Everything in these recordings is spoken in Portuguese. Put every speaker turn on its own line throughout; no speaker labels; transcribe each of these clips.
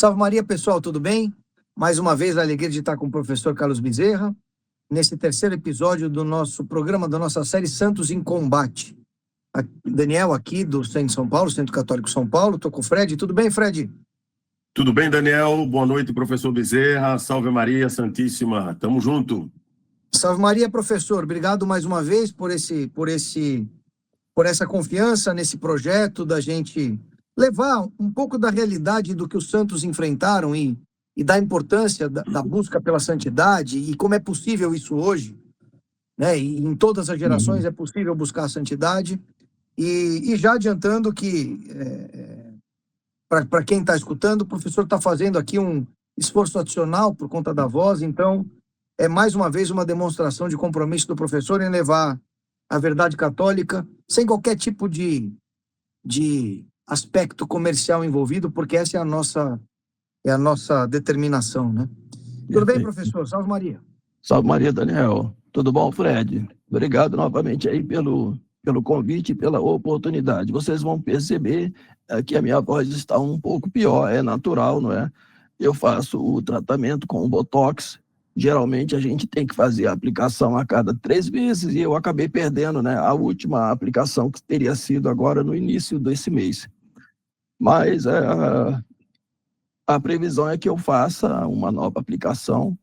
Salve Maria, pessoal, tudo bem? Mais uma vez, a alegria de estar com o professor Carlos Bezerra, nesse terceiro episódio do nosso programa, da nossa série Santos em Combate. Daniel, aqui do Centro de São Paulo, Centro Católico São Paulo, estou com o Fred. Tudo bem, Fred?
Tudo bem, Daniel? Boa noite, professor Bezerra. Salve Maria Santíssima. Tamo junto.
Salve Maria, professor. Obrigado mais uma vez por essa confiança nesse projeto da gente levar um pouco da realidade do que os santos enfrentaram e da importância da busca pela santidade e como é possível isso hoje, né? E em todas as gerações é possível buscar a santidade. E já adiantando que, para quem está escutando, o professor está fazendo aqui um esforço adicional por conta da voz, então é mais uma vez uma demonstração de compromisso do professor em levar a verdade católica sem qualquer tipo de aspecto comercial envolvido, porque essa é a nossa determinação, né? Tudo bem, professor? Salve Maria.
Salve Maria, Daniel. Tudo bom, Fred? Obrigado novamente aí pelo convite e pela oportunidade. Vocês vão perceber que a minha voz está um pouco pior, é natural, não é? Eu faço o tratamento com o Botox. Geralmente a gente tem que fazer a aplicação a cada 3 meses e eu acabei perdendo, né, a última aplicação que teria sido agora no início desse mês. Mas a previsão é que eu faça uma nova aplicação.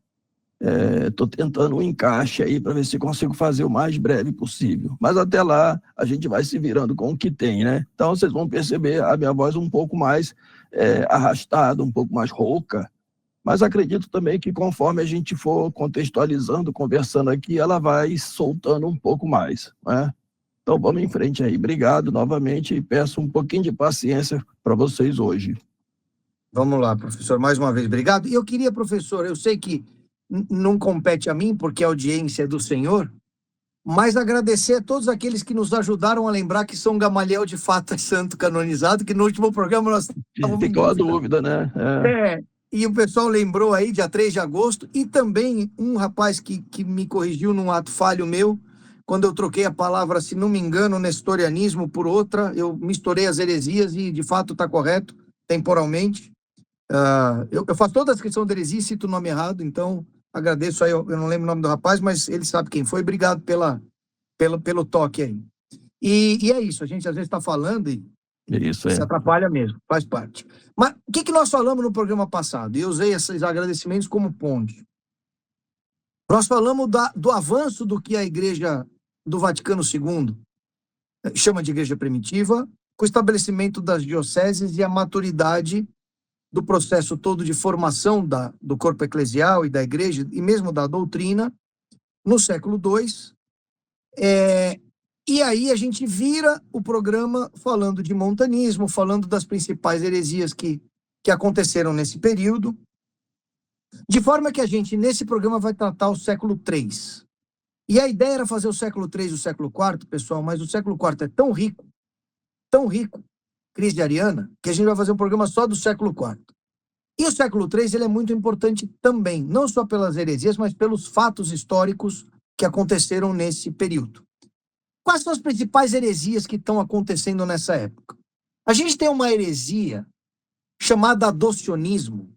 Estou tentando um encaixe aí para ver se consigo fazer o mais breve possível. Mas até lá a gente vai se virando com o que tem, né? Então vocês vão perceber a minha voz um pouco mais arrastada, um pouco mais rouca. Mas acredito também que conforme a gente for contextualizando, conversando aqui, ela vai soltando um pouco mais, né? Então vamos em frente aí. Obrigado novamente e peço um pouquinho de paciência para vocês hoje.
Vamos lá, professor, mais uma vez, obrigado. E eu queria, professor, eu sei que não compete a mim, porque a audiência é do senhor, mas agradecer a todos aqueles que nos ajudaram a lembrar que São Gamaliel de fato é santo canonizado, que no último programa nós estávamos...
Ficou a dúvida, né?
E o pessoal lembrou aí, dia 3 de agosto, e também um rapaz que me corrigiu num ato falho meu, quando eu troquei a palavra, se não me engano, nestorianismo por outra, eu misturei as heresias e de fato está correto, temporalmente. Eu faço toda a descrição da heresia e cito o nome errado, então agradeço aí, eu não lembro o nome do rapaz, mas ele sabe quem foi. Obrigado pelo toque aí. E é isso, a gente às vezes está falando e se atrapalha mesmo, faz parte. Mas o que nós falamos no programa passado? E eu usei esses agradecimentos como ponte. Nós falamos do avanço do que a Igreja do Vaticano II chama de Igreja Primitiva, com o estabelecimento das dioceses e a maturidade do processo todo de formação do corpo eclesial e da igreja, e mesmo da doutrina, no século II. E aí a gente vira o programa falando de montanismo, falando das principais heresias que aconteceram nesse período, de forma que a gente, nesse programa, vai tratar o século III. E a ideia era fazer o século III e o século IV, pessoal, mas o século IV é tão rico, crise ariana, que a gente vai fazer um programa só do século IV. E o século III ele é muito importante também, não só pelas heresias, mas pelos fatos históricos que aconteceram nesse período. Quais são as principais heresias que estão acontecendo nessa época? A gente tem uma heresia chamada adocionismo,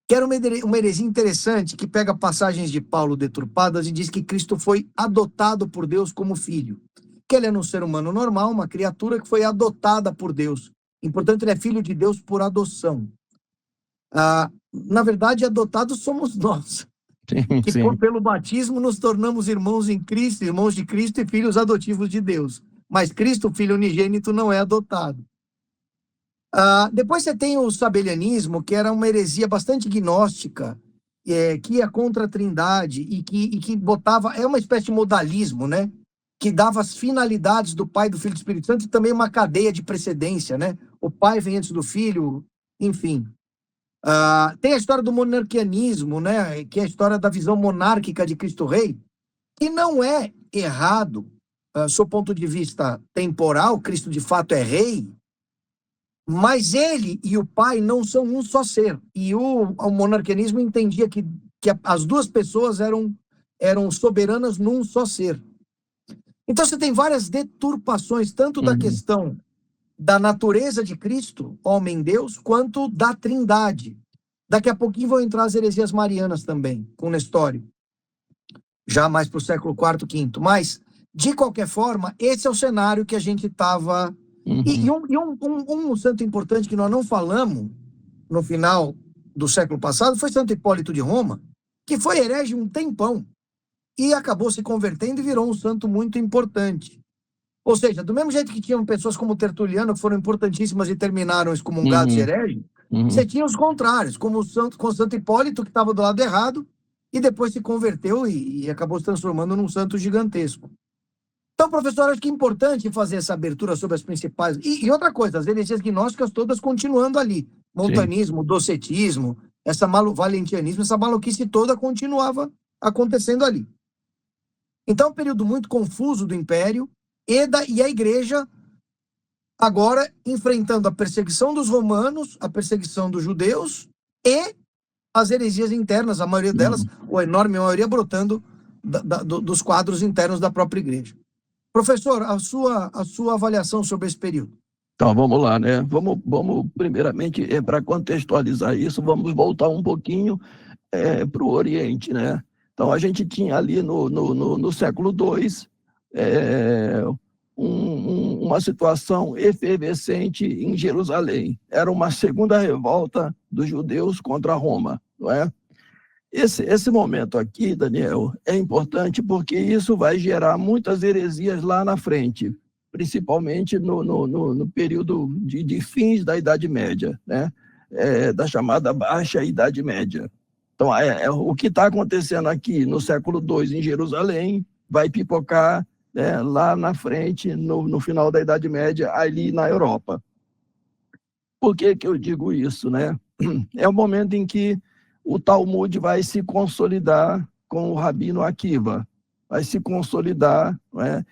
que era uma heresia interessante, que pega passagens de Paulo deturpadas e diz que Cristo foi adotado por Deus como filho. Que ele era um ser humano normal, uma criatura que foi adotada por Deus. E, portanto, ele é filho de Deus por adoção. Na verdade, adotados somos nós.
Sim.
Pelo batismo nos tornamos irmãos em Cristo, irmãos de Cristo e filhos adotivos de Deus. Mas Cristo, filho unigênito, não é adotado. Depois você tem o sabelianismo, que era uma heresia bastante gnóstica, que ia contra a Trindade e que botava... É uma espécie de modalismo, né? Que dava as finalidades do Pai, do Filho e do Espírito Santo e também uma cadeia de precedência, né? O Pai vem antes do Filho, enfim... tem a história do monarquianismo, né, que é a história da visão monárquica de Cristo Rei, que não é errado, sob ponto de vista temporal, Cristo de fato é rei, mas ele e o Pai não são um só ser. E o monarquianismo entendia que as duas pessoas eram soberanas num só ser. Então você tem várias deturpações, tanto da questão da natureza de Cristo, homem-Deus, quanto da Trindade. Daqui a pouquinho vão entrar as heresias marianas também, com Nestório, já mais para o século IV, V. Mas, de qualquer forma, esse é o cenário que a gente estava... E um santo importante que nós não falamos no final do século passado foi Santo Hipólito de Roma, que foi herege um tempão e acabou se convertendo e virou um santo muito importante. Ou seja, do mesmo jeito que tinham pessoas como Tertuliano, que foram importantíssimas e terminaram excomungados e hereges, você tinha os contrários, como o Santo Hipólito, que estava do lado errado, e depois se converteu e acabou se transformando num santo gigantesco. Então, professor, acho que é importante fazer essa abertura sobre as principais... E outra coisa, as heresias gnósticas todas continuando ali. Montanismo, docetismo, valentianismo, essa maluquice toda continuava acontecendo ali. Então, um período muito confuso do Império e a Igreja agora enfrentando a perseguição dos romanos, a perseguição dos judeus e as heresias internas, a maioria delas, ou a enorme maioria, brotando dos quadros internos da própria Igreja. Professor, a sua avaliação sobre esse período.
Então, vamos lá, né? Vamos primeiramente, para contextualizar isso, vamos voltar um pouquinho para o Oriente, né? Então, a gente tinha ali no século II uma situação efervescente em Jerusalém. Era uma segunda revolta dos judeus contra Roma, não é? Esse momento aqui, Daniel, é importante porque isso vai gerar muitas heresias lá na frente, principalmente no período de fins da Idade Média, né? Da chamada Baixa Idade Média. Então, o que está acontecendo aqui no século II em Jerusalém vai pipocar lá na frente, no final da Idade Média, ali na Europa. Por que eu digo isso, né? É o momento em que o Talmud vai se consolidar com o Rabino Akiva, vai se consolidar, né,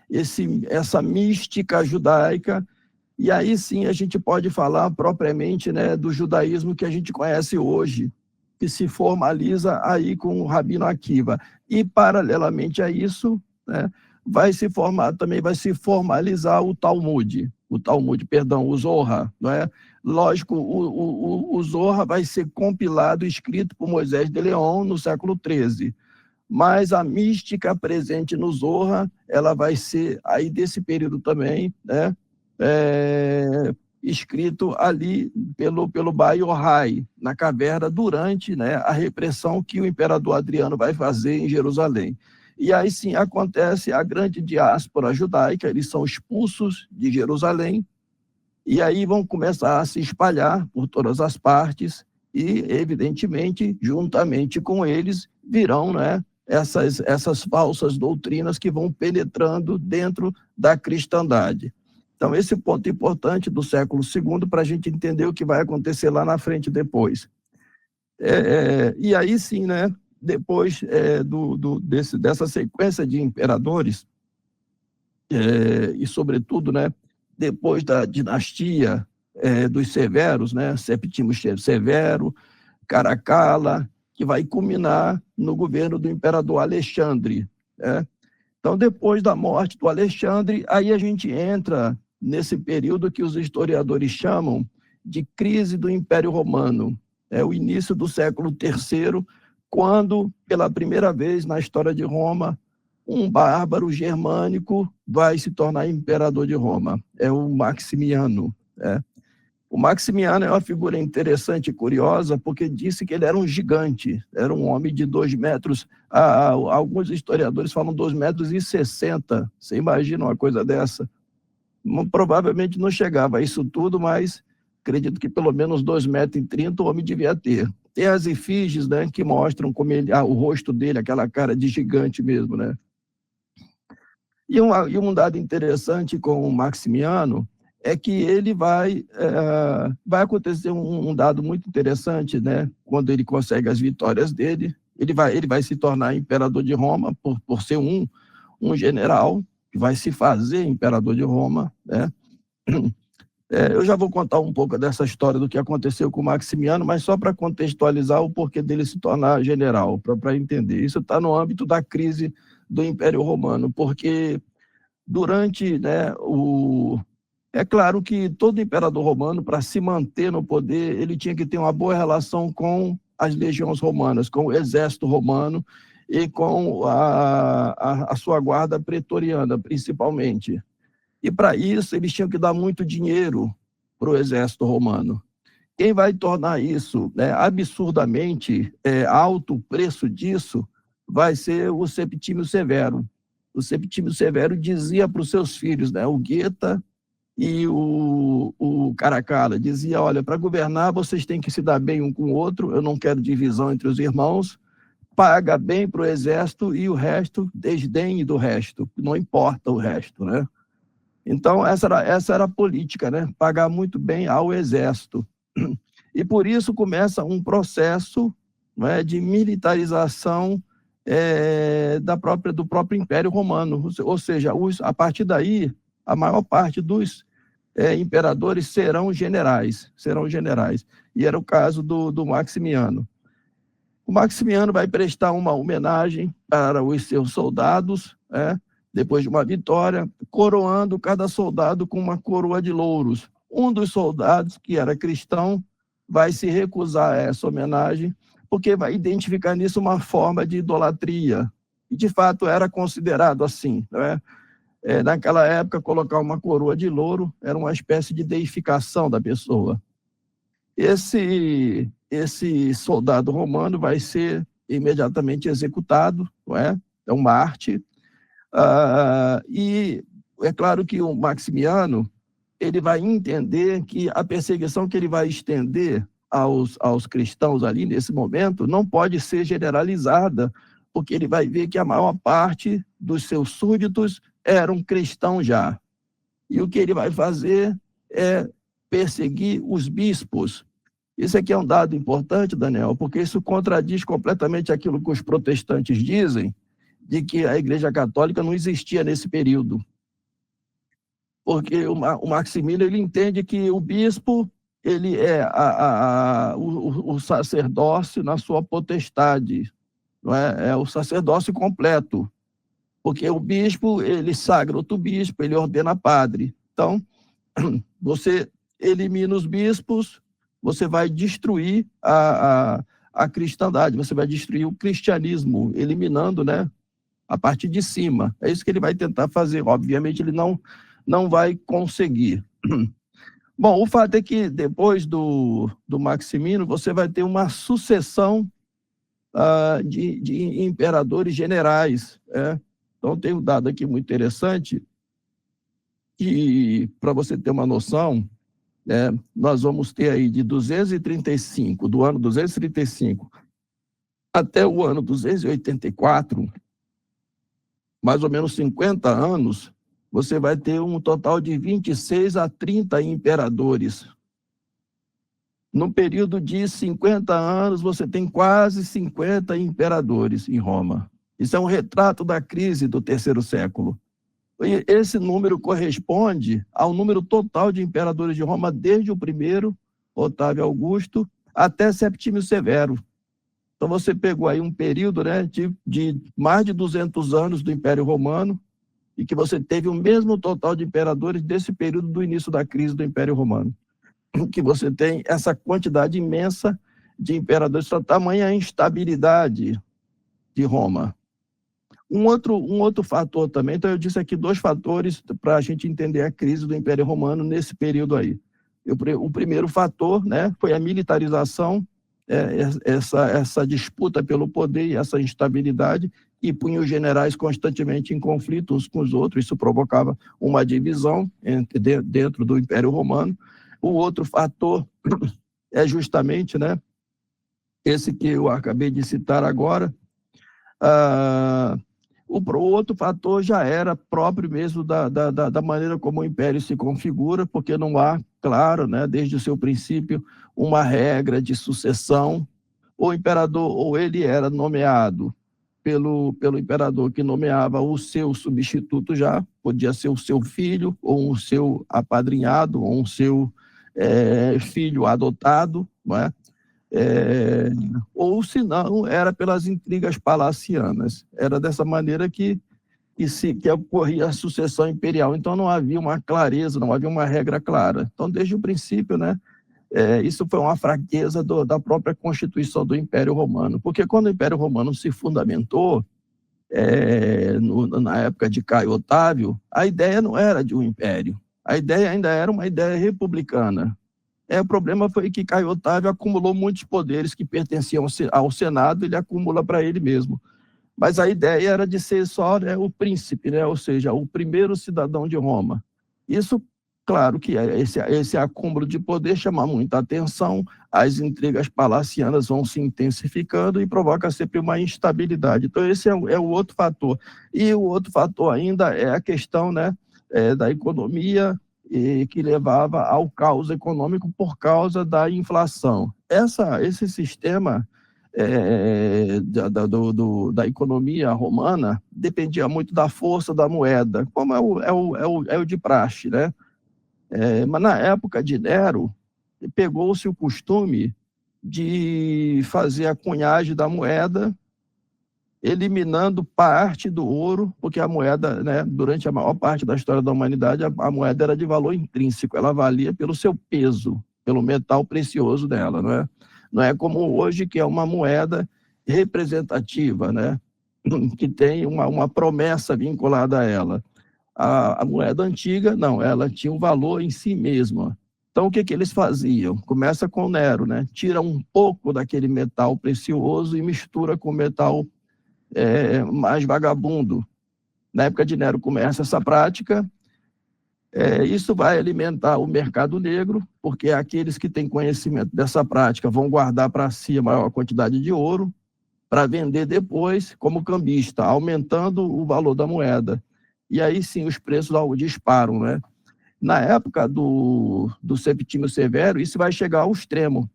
essa mística judaica, e aí sim a gente pode falar propriamente, né, do judaísmo que a gente conhece hoje, que se formaliza aí com o Rabino Akiva. E, paralelamente a isso, né, vai se formalizar o Talmud, o Zohar, não é? Lógico, o Zohar vai ser compilado, escrito por Moisés de León no século XIII, mas a mística presente no Zohar, ela vai ser aí desse período também, né? Escrito ali pelo Bar Yochai, na caverna, durante, né, a repressão que o imperador Adriano vai fazer em Jerusalém. E aí sim acontece a grande diáspora judaica, eles são expulsos de Jerusalém, e aí vão começar a se espalhar por todas as partes, e evidentemente, juntamente com eles, virão, né, essas falsas doutrinas que vão penetrando dentro da cristandade. Então, esse ponto importante do século II para a gente entender o que vai acontecer lá na frente depois. E aí sim, né, depois dessa sequência de imperadores, e sobretudo, né, depois da dinastia dos Severos, né, Septimo Severo, Caracalla, que vai culminar no governo do imperador Alexandre, né? Então, depois da morte do Alexandre, aí a gente entra nesse período que os historiadores chamam de crise do Império Romano. É o início do século III, quando, pela primeira vez na história de Roma, um bárbaro germânico vai se tornar imperador de Roma. É o Maximiano. O Maximiano é uma figura interessante e curiosa, porque disse que ele era um gigante, era um homem de 2 metros, alguns historiadores falam 2,60 metros, você imagina uma coisa dessa? Provavelmente não chegava a isso tudo, mas acredito que pelo menos 2,30 metros o homem devia ter. Tem as efígies, né, que mostram como o rosto dele, aquela cara de gigante mesmo, né? E um dado interessante com o Maximiano é que ele vai acontecer um dado muito interessante, né? Quando ele consegue as vitórias dele, ele vai se tornar imperador de Roma por ser um general que vai se fazer imperador de Roma, né? Eu já vou contar um pouco dessa história do que aconteceu com o Maximiano, mas só para contextualizar o porquê dele se tornar general, para entender. Isso está no âmbito da crise do Império Romano, porque durante, né, é claro que todo imperador romano, para se manter no poder, ele tinha que ter uma boa relação com as legiões romanas, com o exército romano e com a sua guarda pretoriana, principalmente. E para isso eles tinham que dar muito dinheiro para o exército romano. Quem vai tornar isso, né, absurdamente alto, o preço disso, vai ser o Septímio Severo. O Septímio Severo dizia para os seus filhos, né, o Geta e o Caracalla, dizia, olha, para governar vocês têm que se dar bem um com o outro, eu não quero divisão entre os irmãos, paga bem para o exército e o resto, desdenhe do resto, não importa o resto, né? Então, essa era a política, né? Pagar muito bem ao exército. E por isso começa um processo, né, de militarização do próprio Império Romano. Ou seja, a partir daí, a maior parte dos imperadores serão generais. E era o caso do Maximiano. O Maximiano vai prestar uma homenagem para os seus soldados, depois de uma vitória, coroando cada soldado com uma coroa de louros. Um dos soldados, que era cristão, vai se recusar a essa homenagem, porque vai identificar nisso uma forma de idolatria. E, de fato, era considerado assim. Né? Naquela época, colocar uma coroa de louro era uma espécie de deificação da pessoa. Esse soldado romano vai ser imediatamente executado, não é? É um Marte. E é claro que o Maximiano ele vai entender que a perseguição que ele vai estender aos cristãos ali nesse momento não pode ser generalizada, porque ele vai ver que a maior parte dos seus súditos eram cristãos já. E o que ele vai fazer é perseguir os bispos. Isso aqui é um dado importante, Daniel, porque isso contradiz completamente aquilo que os protestantes dizem, de que a Igreja Católica não existia nesse período. Porque o Maximino ele entende que o bispo ele é o sacerdócio na sua potestade, não é? É o sacerdócio completo. Porque o bispo, ele sagra outro bispo, ele ordena padre. Então, você elimina os bispos, você vai destruir a cristandade, você vai destruir o cristianismo, eliminando, né, a partir de cima. É isso que ele vai tentar fazer. Obviamente, ele não vai conseguir. Bom, o fato é que depois do Maximino, você vai ter uma sucessão de imperadores generais. Então, tem um dado aqui muito interessante, que, para você ter uma noção, nós vamos ter aí de 235, do ano 235 até o ano 284, mais ou menos 50 anos, você vai ter um total de 26 a 30 imperadores. No período de 50 anos, você tem quase 50 imperadores em Roma. Isso é um retrato da crise do terceiro século. E esse número corresponde ao número total de imperadores de Roma desde o primeiro, Otávio Augusto, até Septímio Severo. Então, você pegou aí um período, né, de mais de 200 anos do Império Romano, e que você teve o mesmo total de imperadores desse período do início da crise do Império Romano. Que você tem essa quantidade imensa de imperadores, a tamanha instabilidade de Roma. Um outro fator também, então eu disse aqui 2 fatores para a gente entender a crise do Império Romano nesse período aí. O primeiro fator, né, foi a militarização, essa disputa pelo poder e essa instabilidade, que punha os generais constantemente em conflito uns com os outros. Isso provocava uma divisão dentro do Império Romano. O outro fator é justamente, né, esse que eu acabei de citar agora. O outro fator já era próprio mesmo da maneira como o Império se configura, porque não há, claro, né, desde o seu princípio, uma regra de sucessão. O imperador, ou ele era nomeado pelo imperador, que nomeava o seu substituto já, podia ser o seu filho, ou o seu apadrinhado, ou o seu filho adotado, não é? Ou se não, era pelas intrigas palacianas. Era dessa maneira que ocorria a sucessão imperial. Então não havia uma clareza, não havia uma regra clara. Então, desde o princípio, né, Isso foi uma fraqueza da própria constituição do Império Romano, porque quando o Império Romano se fundamentou, na época de Caio Otávio, a ideia não era de um império, a ideia ainda era uma ideia republicana. O problema foi que Caio Otávio acumulou muitos poderes que pertenciam ao Senado, ele acumula para ele mesmo. Mas a ideia era de ser só, né, o príncipe, né, ou seja, o primeiro cidadão de Roma. Isso, claro que esse acúmulo de poder chama muita atenção, as intrigas palacianas vão se intensificando e provoca sempre uma instabilidade. Então, esse é o outro fator. E o outro fator ainda é a questão, né, da economia, que levava ao caos econômico por causa da inflação. Esse sistema da economia romana dependia muito da força da moeda, como é o de praxe, né? Mas na época de Nero, pegou-se o costume de fazer a cunhagem da moeda, eliminando parte do ouro, porque a moeda, né, durante a maior parte da história da humanidade, a moeda era de valor intrínseco, ela valia pelo seu peso, pelo metal precioso dela, não é? Não é como hoje, que é uma moeda representativa, né, que tem uma promessa vinculada a ela. A moeda antiga, não, ela tinha um valor em si mesma. Então, o que eles faziam? Começa com Nero, né? Tira um pouco daquele metal precioso e mistura com metal mais vagabundo. Na época de Nero começa essa prática. Isso vai alimentar o mercado negro, porque aqueles que têm conhecimento dessa prática vão guardar para si a maior quantidade de ouro para vender depois como cambista, aumentando o valor da moeda. E aí sim os preços disparam, né? Na época do Septímio Severo, isso vai chegar ao extremo.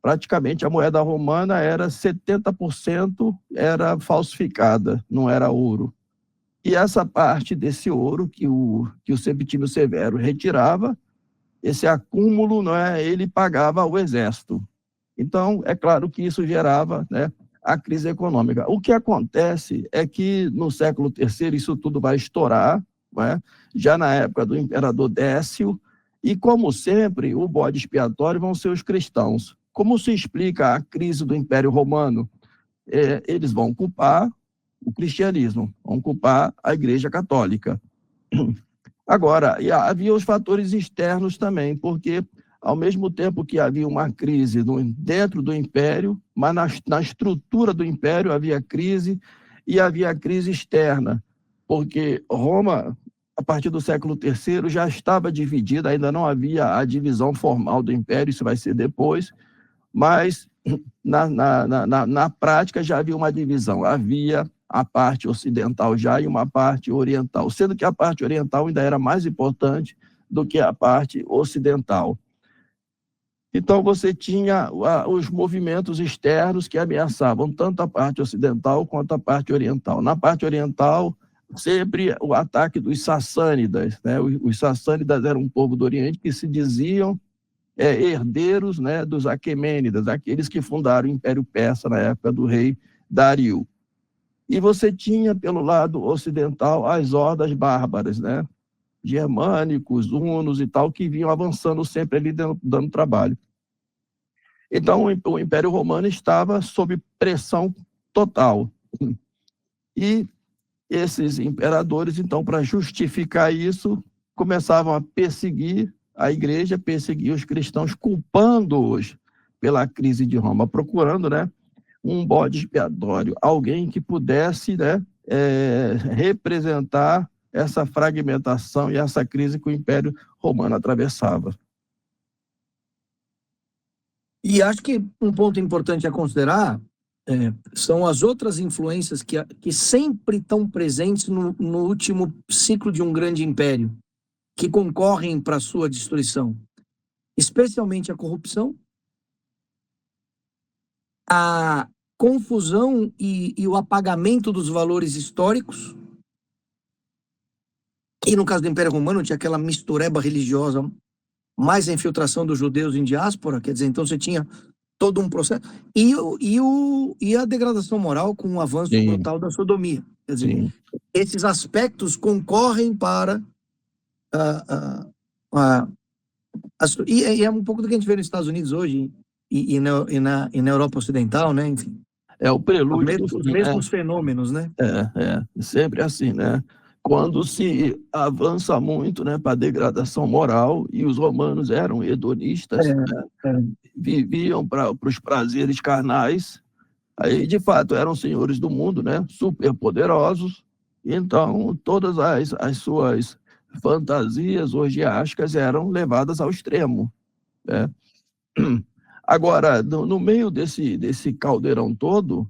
Praticamente a moeda romana era 70% era falsificada, não era ouro. E essa parte desse ouro que o Septímio Severo retirava, esse acúmulo, não é, ele pagava ao exército. Então, é claro que isso gerava, né, a crise econômica. O que acontece é que no século III isso tudo vai estourar, não é? Já na época do imperador Décio, e como sempre, o bode expiatório vão ser os cristãos. Como se explica a crise do Império Romano? Eles vão culpar o cristianismo, vão culpar a Igreja Católica. Agora, havia os fatores externos também, porque ao mesmo tempo que havia uma crise dentro do Império, mas na estrutura do Império havia crise, e havia crise externa, porque Roma, a partir do século III, já estava dividida, ainda não havia a divisão formal do Império, isso vai ser depois, mas na prática já havia uma divisão, havia a parte ocidental já e uma parte oriental, sendo que a parte oriental ainda era mais importante do que a parte ocidental. Então você tinha os movimentos externos que ameaçavam tanto a parte ocidental quanto a parte oriental. Na parte oriental, sempre o ataque dos sassânidas, né? Os sassânidas eram um povo do Oriente que se diziam herdeiros, né, dos Aquemênidas, aqueles que fundaram o Império Persa na época do rei Dario. E você tinha, pelo lado ocidental, as hordas bárbaras, né, germânicos, hunos e tal, que vinham avançando sempre ali dando trabalho. Então, o Império Romano estava sob pressão total. E esses imperadores, então, para justificar isso, começavam a perseguir a igreja, perseguir os cristãos, culpando-os pela crise de Roma, procurando, né, um bode expiatório, alguém que pudesse, né, representar essa fragmentação e essa crise que o Império Romano atravessava.
E acho que um ponto importante a considerar são as outras influências que sempre estão presentes no último ciclo de um grande império, que concorrem para a sua destruição, especialmente a corrupção, a confusão e o apagamento dos valores históricos, e no caso do Império Romano tinha aquela mistureba religiosa, mais a infiltração dos judeus em diáspora, quer dizer, então você tinha todo um processo, e a degradação moral com o avanço brutal da sodomia. Quer dizer, esses aspectos concorrem para E é um pouco do que a gente vê nos Estados Unidos hoje e na Europa Ocidental, né? Enfim,
É o prelúdio
os
do fim,
mesmos fenômenos, né?
Sempre assim, né? Quando se avança muito, né, para a degradação moral, e os romanos eram hedonistas, né? Viviam para os prazeres carnais, aí de fato eram senhores do mundo, né? Super poderosos, então todas as suas fantasias orgiásticas eram levadas ao extremo, né? Agora, no meio desse caldeirão todo,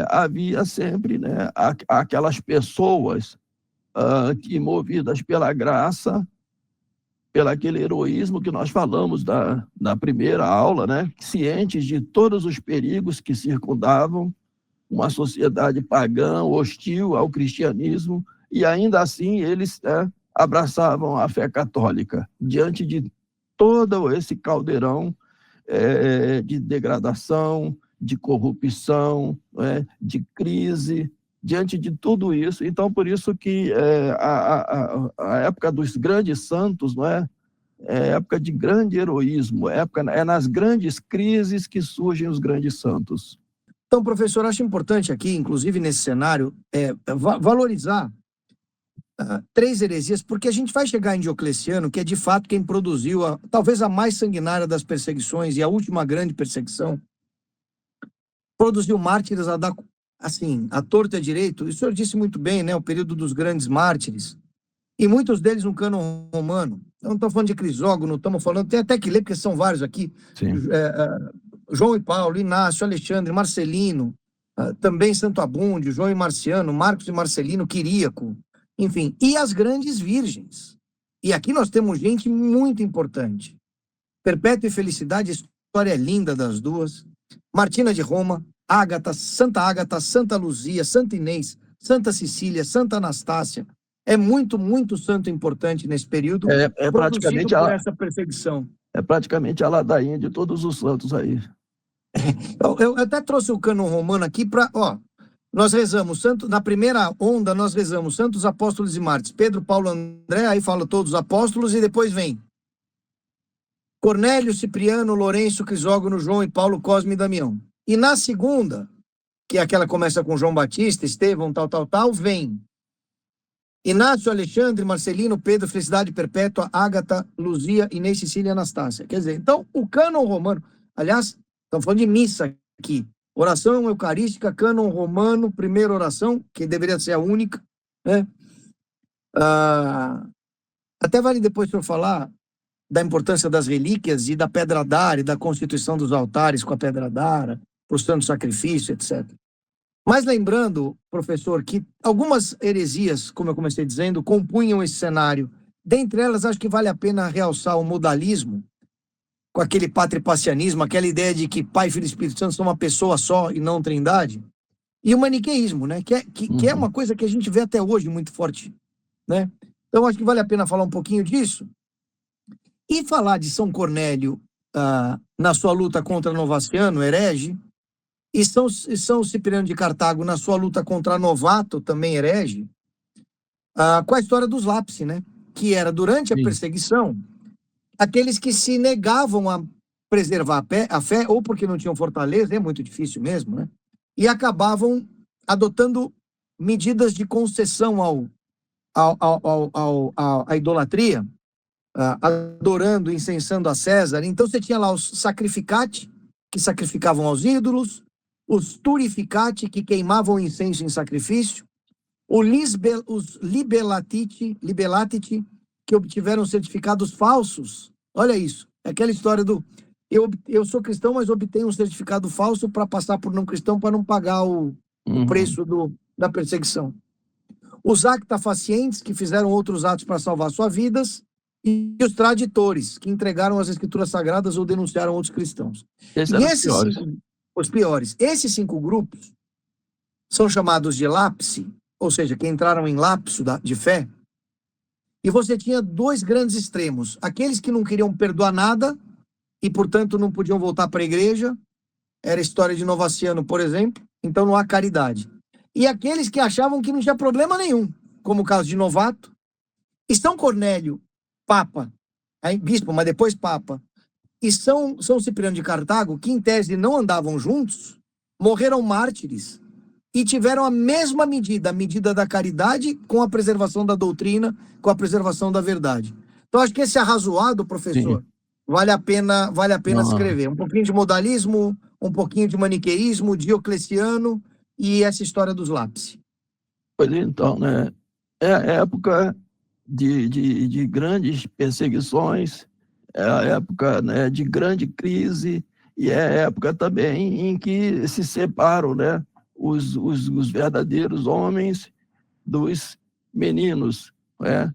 havia sempre, né, aquelas pessoas que, movidas pela graça, pelo aquele heroísmo que nós falamos na primeira aula, né, cientes de todos os perigos que circundavam uma sociedade pagã, hostil ao cristianismo, e ainda assim eles abraçavam a fé católica, diante de todo esse caldeirão de degradação, de corrupção, de crise, diante de tudo isso. Então, por isso que a época dos grandes santos, não é época de grande heroísmo, é nas grandes crises que surgem os grandes santos.
Então, professor, acho importante aqui, inclusive nesse cenário, valorizar 3 heresias, porque a gente vai chegar em Diocleciano, que é de fato quem produziu talvez a mais sanguinária das perseguições e a última grande perseguição. Produziu mártires a torto e a direito. O senhor disse muito bem, né? O período dos grandes mártires. E muitos deles no cânon romano. Não estamos falando de Crisógono, estamos falando, tem até que ler, porque são vários aqui. João e Paulo, Inácio, Alexandre, Marcelino, também Santo Abúndio, João e Marciano, Marcos e Marcelino, Quiríaco, enfim, e as grandes virgens. E aqui nós temos gente muito importante. Perpétua e Felicidade, a história é linda das duas. Martina de Roma, Ágata, Santa Luzia, Santa Inês, Santa Cecília, Santa Anastácia. É muito, muito santo importante nesse período,
praticamente
por essa perseguição.
É praticamente a ladainha de todos os santos aí.
Eu até trouxe o cânon romano aqui para... Nós rezamos, na primeira onda, nós rezamos santos apóstolos e mártires. Pedro, Paulo, André, aí fala todos os apóstolos, e depois vem Cornélio, Cipriano, Lourenço, Crisógono, João e Paulo, Cosme e Damião. E na segunda, que é aquela que começa com João Batista, Estevão, tal, vem Inácio, Alexandre, Marcelino, Pedro, Felicidade Perpétua, Ágata, Luzia, Inês, Cecília e Anastácia. Quer dizer, então, o cânon romano, aliás, estamos falando de missa aqui, oração eucarística, cânon romano, primeira oração, que deveria ser a única, né? Até vale depois o senhor falar da importância das relíquias e da pedra d'ara e da constituição dos altares com a pedra d'ara, para o santo sacrifício, etc. Mas lembrando, professor, que algumas heresias, como eu comecei dizendo, compunham esse cenário. Dentre elas, acho que vale a pena realçar o modalismo, com aquele patripassianismo, aquela ideia de que Pai, Filho e Espírito Santo são uma pessoa só e não trindade, e o maniqueísmo, né? Que é uma coisa que a gente vê até hoje muito forte, né? Então, acho que vale a pena falar um pouquinho disso. E falar de São Cornélio na sua luta contra Novaciano, herege, e São Cipriano de Cartago na sua luta contra Novato, também herege, com a história dos lápis, né? Que era, durante a perseguição, aqueles que se negavam a preservar a fé, ou porque não tinham fortaleza, é muito difícil mesmo, né? E acabavam adotando medidas de concessão à idolatria, adorando, incensando a César. Então você tinha lá os sacrificati, que sacrificavam aos ídolos, os turificati, que queimavam incenso em sacrifício, os libellatiti, que obtiveram certificados falsos. Olha isso, é aquela história do eu sou cristão, mas obtenho um certificado falso para passar por não cristão, para não pagar o preço da perseguição. Os actafacientes, que fizeram outros atos para salvar suas vidas, e os traditores, que entregaram as escrituras sagradas ou denunciaram outros cristãos. Os piores. Esses 5 grupos são chamados de lapse, ou seja, que entraram em lapso de fé. E você tinha 2 grandes extremos. Aqueles que não queriam perdoar nada e, portanto, não podiam voltar para a igreja. Era a história de Novaciano, por exemplo. Então não há caridade. E aqueles que achavam que não tinha problema nenhum, como o caso de Novato. E São Cornélio, Papa, aí bispo, mas depois papa, e São Cipriano de Cartago, que em tese não andavam juntos, morreram mártires e tiveram a mesma medida, a medida da caridade com a preservação da doutrina, com a preservação da verdade. Então, acho que esse arrazoado, professor,
Sim.
vale a pena
Não.
escrever. Um pouquinho de modalismo, um pouquinho de maniqueísmo, Diocleciano e essa história dos lápis.
Pois então, né? É a época de grandes perseguições, é a época, né, de grande crise, e é a época também em que se separam, né, os verdadeiros homens dos meninos, né?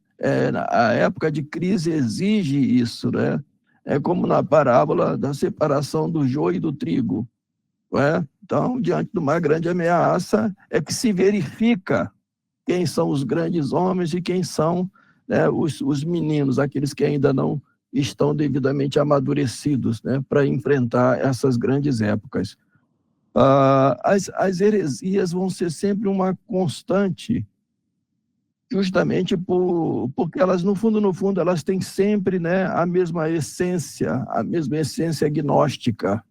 A época de crise exige isso, né? É como na parábola da separação do joio e do trigo, né? Então, diante de uma grande ameaça, é que se verifica quem são os grandes homens e quem são, né, os meninos, aqueles que ainda não estão devidamente amadurecidos, né, para enfrentar essas grandes épocas. As heresias vão ser sempre uma constante, justamente porque elas, no fundo, elas têm sempre, né, a mesma essência gnóstica,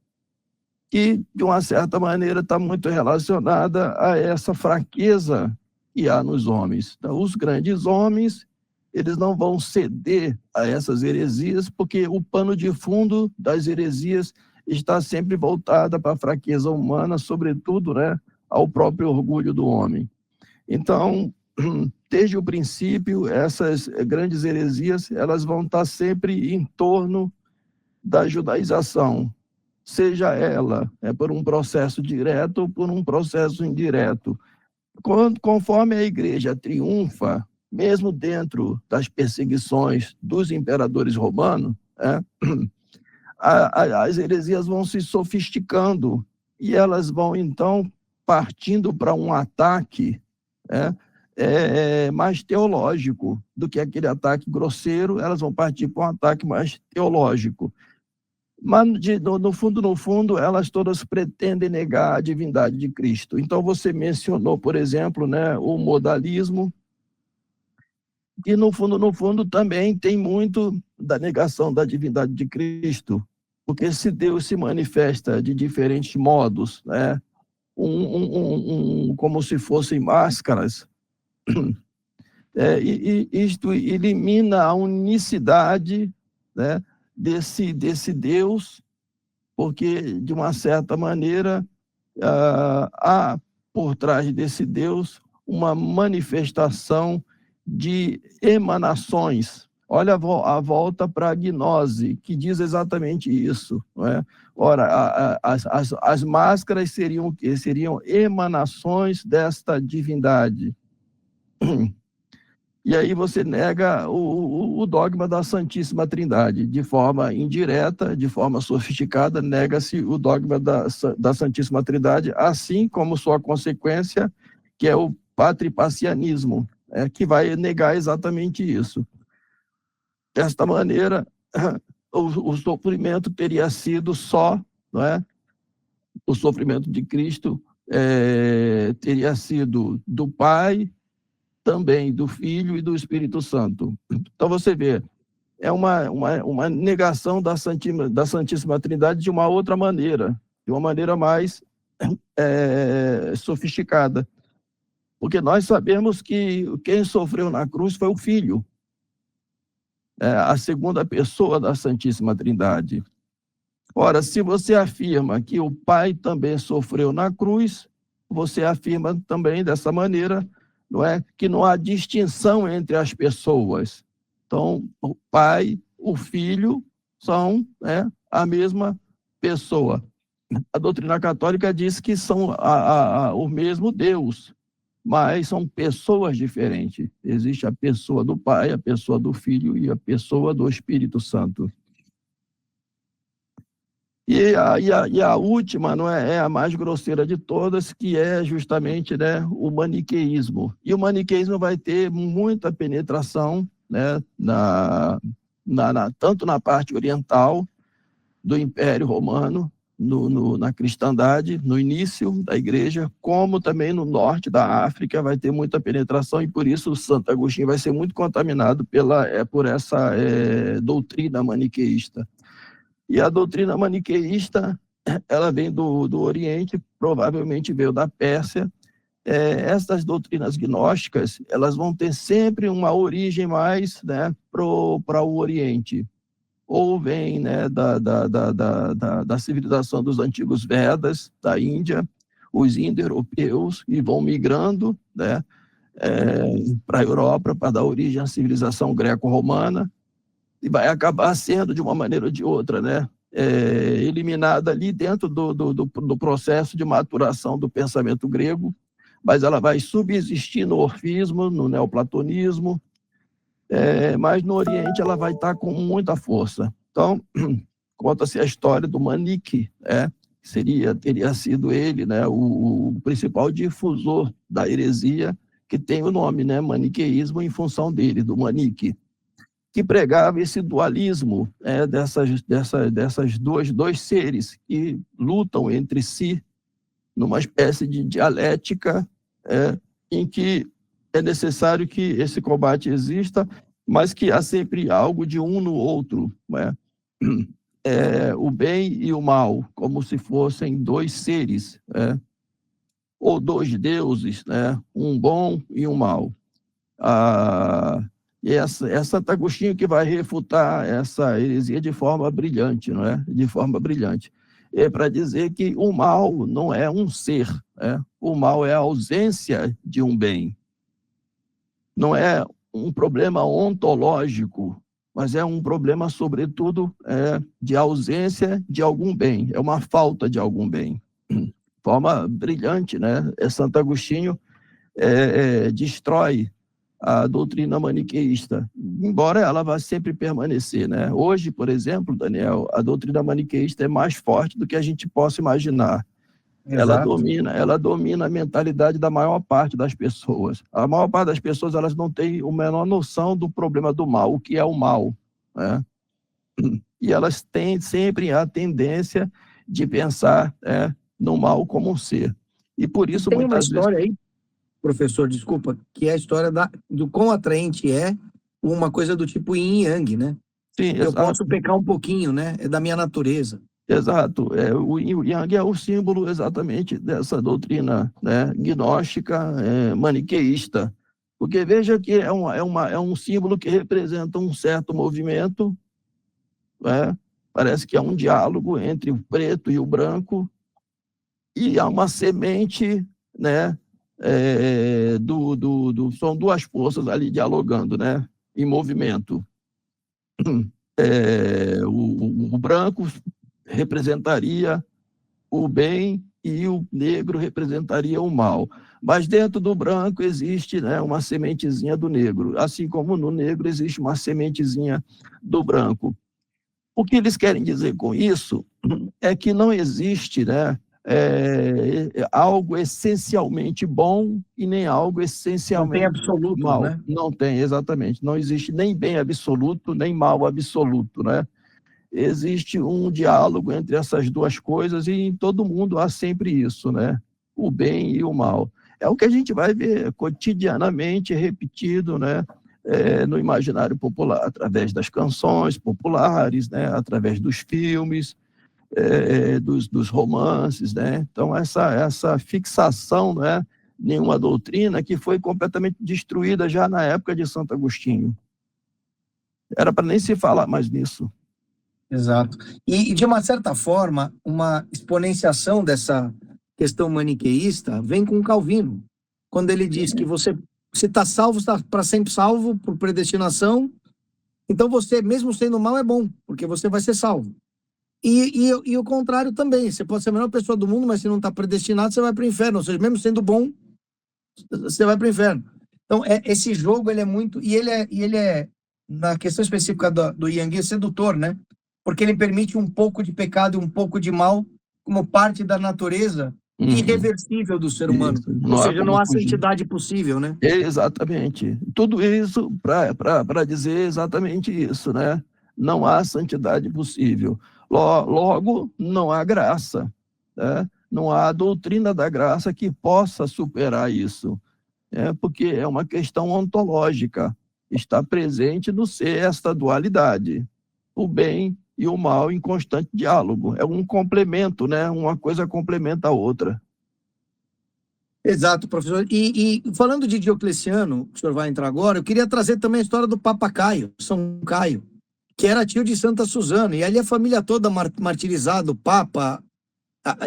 que, de uma certa maneira, está muito relacionada a essa fraqueza que há nos homens. Então, os grandes homens, eles não vão ceder a essas heresias, porque o pano de fundo das heresias está sempre voltada para a fraqueza humana, sobretudo, né, ao próprio orgulho do homem. Então, desde o princípio, essas grandes heresias, elas vão estar sempre em torno da judaização, seja ela por um processo direto ou por um processo indireto. Conforme a igreja triunfa, mesmo dentro das perseguições dos imperadores romanos, as heresias vão se sofisticando e elas vão, então, partindo para um ataque mais teológico do que aquele ataque grosseiro, elas vão partir para um ataque mais teológico. Mas, no fundo, elas todas pretendem negar a divindade de Cristo. Então, você mencionou, por exemplo, né, o modalismo, e, no fundo, também tem muito da negação da divindade de Cristo, porque se Deus se manifesta de diferentes modos, né, como se fossem máscaras, e isto elimina a unicidade, né, desse Deus, porque, de uma certa maneira, há por trás desse Deus uma manifestação de emanações. Olha a volta para a gnose, que diz exatamente isso, não é? Ora, as máscaras seriam o quê? Seriam emanações desta divindade. E aí você nega o dogma da Santíssima Trindade. De forma indireta, de forma sofisticada, nega-se o dogma da Santíssima Trindade, assim como sua consequência, que é o patripacianismo, que vai negar exatamente isso. Desta maneira, o sofrimento teria sido só, não é? O sofrimento de Cristo teria sido do Pai, também do Filho e do Espírito Santo. Então, você vê, é uma negação da Santíssima Trindade de uma outra maneira, de uma maneira mais sofisticada. Porque nós sabemos que quem sofreu na cruz foi o Filho, a segunda pessoa da Santíssima Trindade. Ora, se você afirma que o Pai também sofreu na cruz, você afirma também dessa maneira, não é, que não há distinção entre as pessoas. Então, o Pai, o Filho são a mesma pessoa. A doutrina católica diz que são o mesmo Deus, mas são pessoas diferentes. Existe a pessoa do Pai, a pessoa do Filho e a pessoa do Espírito Santo. E a última, não é a mais grosseira de todas, que é justamente, né, o maniqueísmo. E o maniqueísmo vai ter muita penetração, né, tanto na parte oriental do Império Romano, na cristandade, no início da igreja, como também no norte da África vai ter muita penetração, e por isso Santo Agostinho vai ser muito contaminado por essa doutrina maniqueísta. E a doutrina maniqueísta, ela vem do Oriente, provavelmente veio da Pérsia. Essas doutrinas gnósticas, elas vão ter sempre uma origem mais, né, para o Oriente. Ou vem, né, da civilização dos antigos Vedas, da Índia, os indo-europeus, e vão migrando, né, para a Europa, para dar origem à civilização greco-romana, e vai acabar sendo, de uma maneira ou de outra, né, eliminada ali dentro do processo de maturação do pensamento grego, mas ela vai subsistir no orfismo, no neoplatonismo, mas no Oriente ela vai estar com muita força. Então, conta-se a história do Manique, teria sido ele, né, o principal difusor da heresia, que tem o nome, né, maniqueísmo, em função dele, do Manique, que pregava esse dualismo dessas dois seres que lutam entre si numa espécie de dialética em que é necessário que esse combate exista, mas que há sempre algo de um no outro, né? O bem e o mal, como se fossem dois seres, ou dois deuses, né? Um bom e um mal. E é Santo Agostinho que vai refutar essa heresia de forma brilhante, não é? De forma brilhante. Para dizer que o mal não é um ser, o mal é a ausência de um bem. Não é um problema ontológico, mas é um problema, sobretudo, de ausência de algum bem, é uma falta de algum bem. De forma brilhante, né? Santo Agostinho destrói a doutrina maniqueísta, embora ela vá sempre permanecer, né? Hoje, por exemplo, Daniel, a doutrina maniqueísta é mais forte do que a gente possa imaginar. Ela domina a mentalidade da maior parte das pessoas. A maior parte das pessoas, elas não têm a menor noção do problema do mal, o que é o mal, né? E elas têm sempre a tendência de pensar no mal como um ser. E por isso,
tem
muitas
uma história
vezes...
aí, professor, desculpa, que é a história do quão atraente é uma coisa do tipo yin e yang, né?
Sim,
eu posso pecar um pouquinho, né? É da minha natureza.
Exato. O Yang é o símbolo exatamente dessa doutrina, né, gnóstica, maniqueísta. Porque veja que é um símbolo que representa um certo movimento, né? Parece que é um diálogo entre o preto e o branco, e há uma semente, né, são duas forças ali dialogando, né, em movimento. O branco representaria o bem e o negro representaria o mal. Mas dentro do branco existe, né, uma sementezinha do negro, assim como no negro existe uma sementezinha do branco. O que eles querem dizer com isso é que não existe, né, algo essencialmente bom e nem algo essencialmente
absoluto,
mal.
Né?
Não tem, exatamente. Não existe nem bem absoluto, nem mal absoluto, né? Existe um diálogo entre essas duas coisas e em todo mundo há sempre isso, né? O bem e o mal. É o que a gente vai ver cotidianamente repetido, né? No imaginário popular, através das canções populares, né? Através dos filmes, dos romances, né? Então, essa fixação, né, em uma doutrina que foi completamente destruída já na época de Santo Agostinho. Era para nem se falar mais nisso.
Exato. E, de uma certa forma, uma exponenciação dessa questão maniqueísta vem com Calvino, quando ele diz que você, se está salvo, está para sempre salvo, por predestinação, então você, mesmo sendo mal, é bom, porque você vai ser salvo. E o contrário também, você pode ser a melhor pessoa do mundo, mas se não está predestinado, você vai para o inferno, ou seja, mesmo sendo bom, você vai para o inferno. Então, esse jogo, ele é muito, e ele é na questão específica do Yang, sedutor, né? Porque ele permite um pouco de pecado e um pouco de mal como parte da natureza irreversível do ser humano. Ou seja, não há santidade possível, né?
Exatamente. Tudo isso para dizer exatamente isso, né? Não há santidade possível. Logo, não há graça, né? Não há doutrina da graça que possa superar isso, porque é uma questão ontológica, está presente no ser esta dualidade, o bem e o mal em constante diálogo, é um complemento, né? Uma coisa complementa a outra.
Exato, professor. E falando de Diocleciano, que o senhor vai entrar agora, eu queria trazer também a história do Papa Caio, São Caio, que era tio de Santa Susana, e ali a família toda martirizada, o Papa,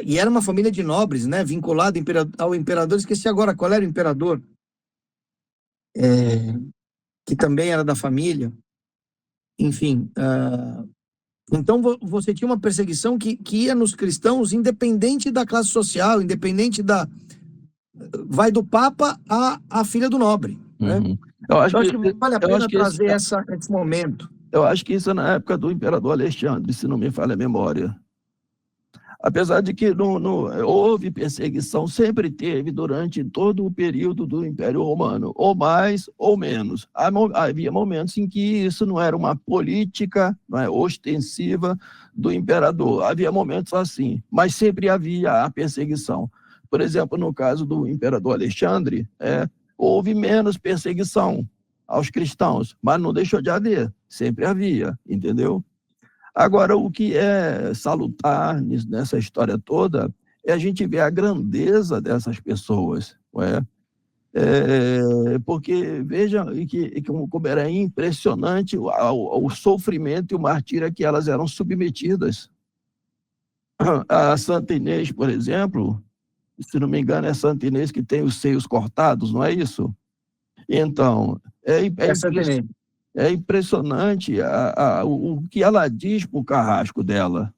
e era uma família de nobres, né, vinculada ao imperador, esqueci agora qual era o imperador, que também era da família, enfim. Então você tinha uma perseguição que ia nos cristãos, independente da classe social, independente da... Vai do Papa à filha do nobre, né?
Uhum. Eu acho
que vale a pena trazer
esse
momento.
Eu acho que isso é na época do imperador Alexandre, se não me falha a memória. Apesar de que houve perseguição, sempre teve durante todo o período do Império Romano, ou mais ou menos. Havia momentos em que isso não era uma política, não é, ostensiva do imperador. Havia momentos assim, mas sempre havia a perseguição. Por exemplo, no caso do imperador Alexandre, houve menos perseguição aos cristãos, mas não deixou de haver, sempre havia, entendeu? Agora, o que é salutar nessa história toda é a gente ver a grandeza dessas pessoas, não é? Porque veja como era impressionante o sofrimento e o martírio a que elas eram submetidas. A Santa Inês, por exemplo, se não me engano, é Santa Inês que tem os seios cortados, não é isso? Então, é impressionante o que ela diz para o carrasco dela.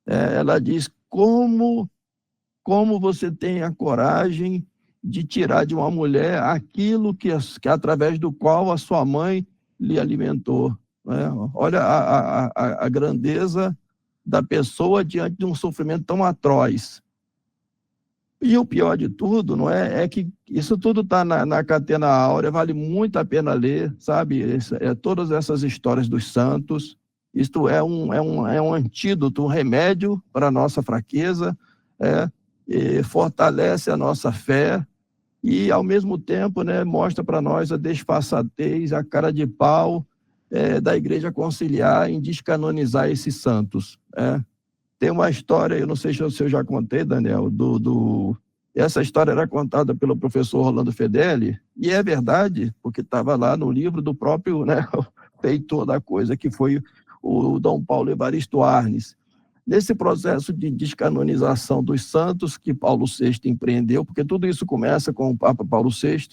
Ela diz como você tem a coragem de tirar de uma mulher aquilo que através do qual a sua mãe lhe alimentou. Né? Olha a grandeza da pessoa diante de um sofrimento tão atroz. E o pior de tudo, não é que isso tudo está na Catena Áurea, vale muito a pena ler, sabe? Todas essas histórias dos santos, isto é um antídoto, um remédio para a nossa fraqueza, fortalece a nossa fé e, ao mesmo tempo, né, mostra para nós a desfaçatez, a cara de pau da Igreja Conciliar em descanonizar esses santos, Tem uma história, eu não sei se eu já contei, Daniel, essa história era contada pelo professor Rolando Fedeli, e é verdade, porque estava lá no livro do próprio, né, feitor da coisa, que foi o Dom Paulo Evaristo Arnes. Nesse processo de descanonização dos santos que Paulo VI empreendeu, porque tudo isso começa com o Papa Paulo VI,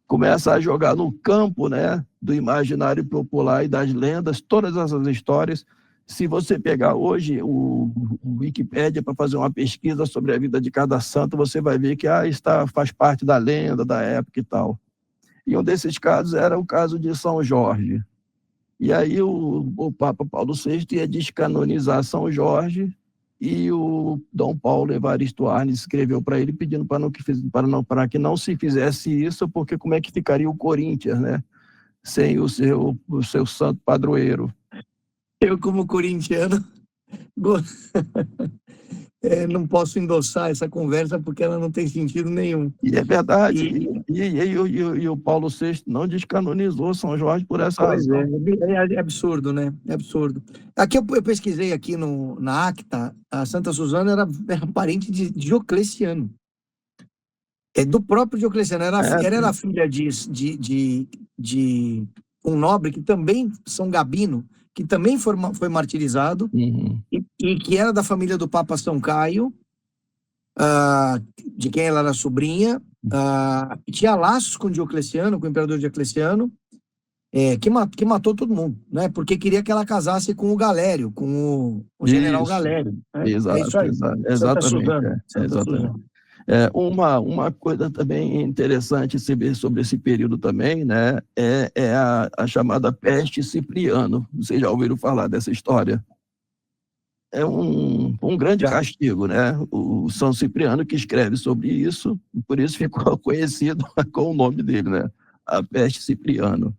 começa a jogar no campo, né, do imaginário popular e das lendas, todas essas histórias. Se você pegar hoje o Wikipédia para fazer uma pesquisa sobre a vida de cada santo, você vai ver que faz parte da lenda, da época e tal. E um desses casos era o caso de São Jorge. E aí o Papa Paulo VI ia descanonizar São Jorge e o Dom Paulo Evaristo Arnes escreveu para ele pedindo para que não se fizesse isso, porque como é que ficaria o Corinthians, né? Sem o seu santo padroeiro.
Eu, como corintiano, não posso endossar essa conversa porque ela não tem sentido nenhum.
E é verdade. E o Paulo VI não descanonizou São Jorge por essa razão.
É absurdo, né? É absurdo. Aqui eu pesquisei aqui na Acta, a Santa Susana era parente de Diocleciano. Do próprio Diocleciano. Ela era filha de um nobre que também, São Gabino, que também foi martirizado, e que era da família do Papa São Caio, de quem ela era sobrinha, tinha laços com Diocleciano, com o imperador Diocleciano, que matou todo mundo, né? Porque queria que ela casasse com o Galério, com o general Galério. Né?
Exato,
isso aí.
exatamente.
Santa Susana.
Uma coisa também interessante se ver sobre esse período também, né, é a chamada peste Cipriano. Vocês já ouviram falar dessa história? É um grande castigo, né? O São Cipriano que escreve sobre isso, e por isso ficou conhecido com o nome dele, né? A peste Cipriano,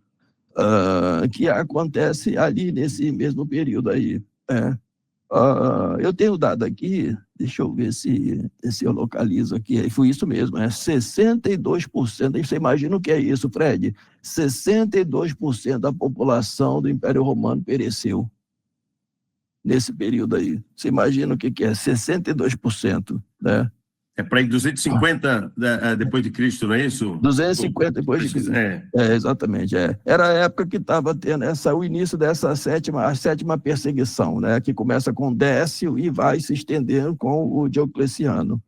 que acontece ali nesse mesmo período aí, Eu tenho dado aqui, deixa eu ver se eu localizo aqui, foi isso mesmo, 62%, você imagina o que é isso, Fred? 62% da população do Império Romano pereceu nesse período aí. Você imagina o que é 62%, né?
É para ir 250 depois de Cristo, não é isso?
250 depois de Cristo. Exatamente. Era a época que estava tendo o início dessa sétima perseguição, né? Que começa com Décio e vai se estendendo com o Diocleciano.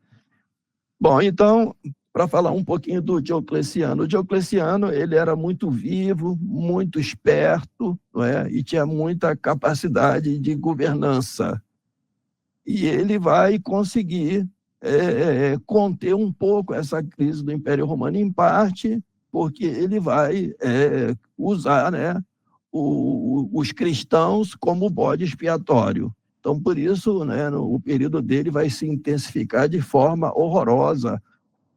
Bom, então, para falar um pouquinho do Diocleciano. O Diocleciano, ele era muito vivo, muito esperto, não é? E tinha muita capacidade de governança. E ele vai conseguir conter um pouco essa crise do Império Romano, em parte porque ele vai usar, né, os cristãos como bode expiatório. Então, por isso, né, o período dele vai se intensificar de forma horrorosa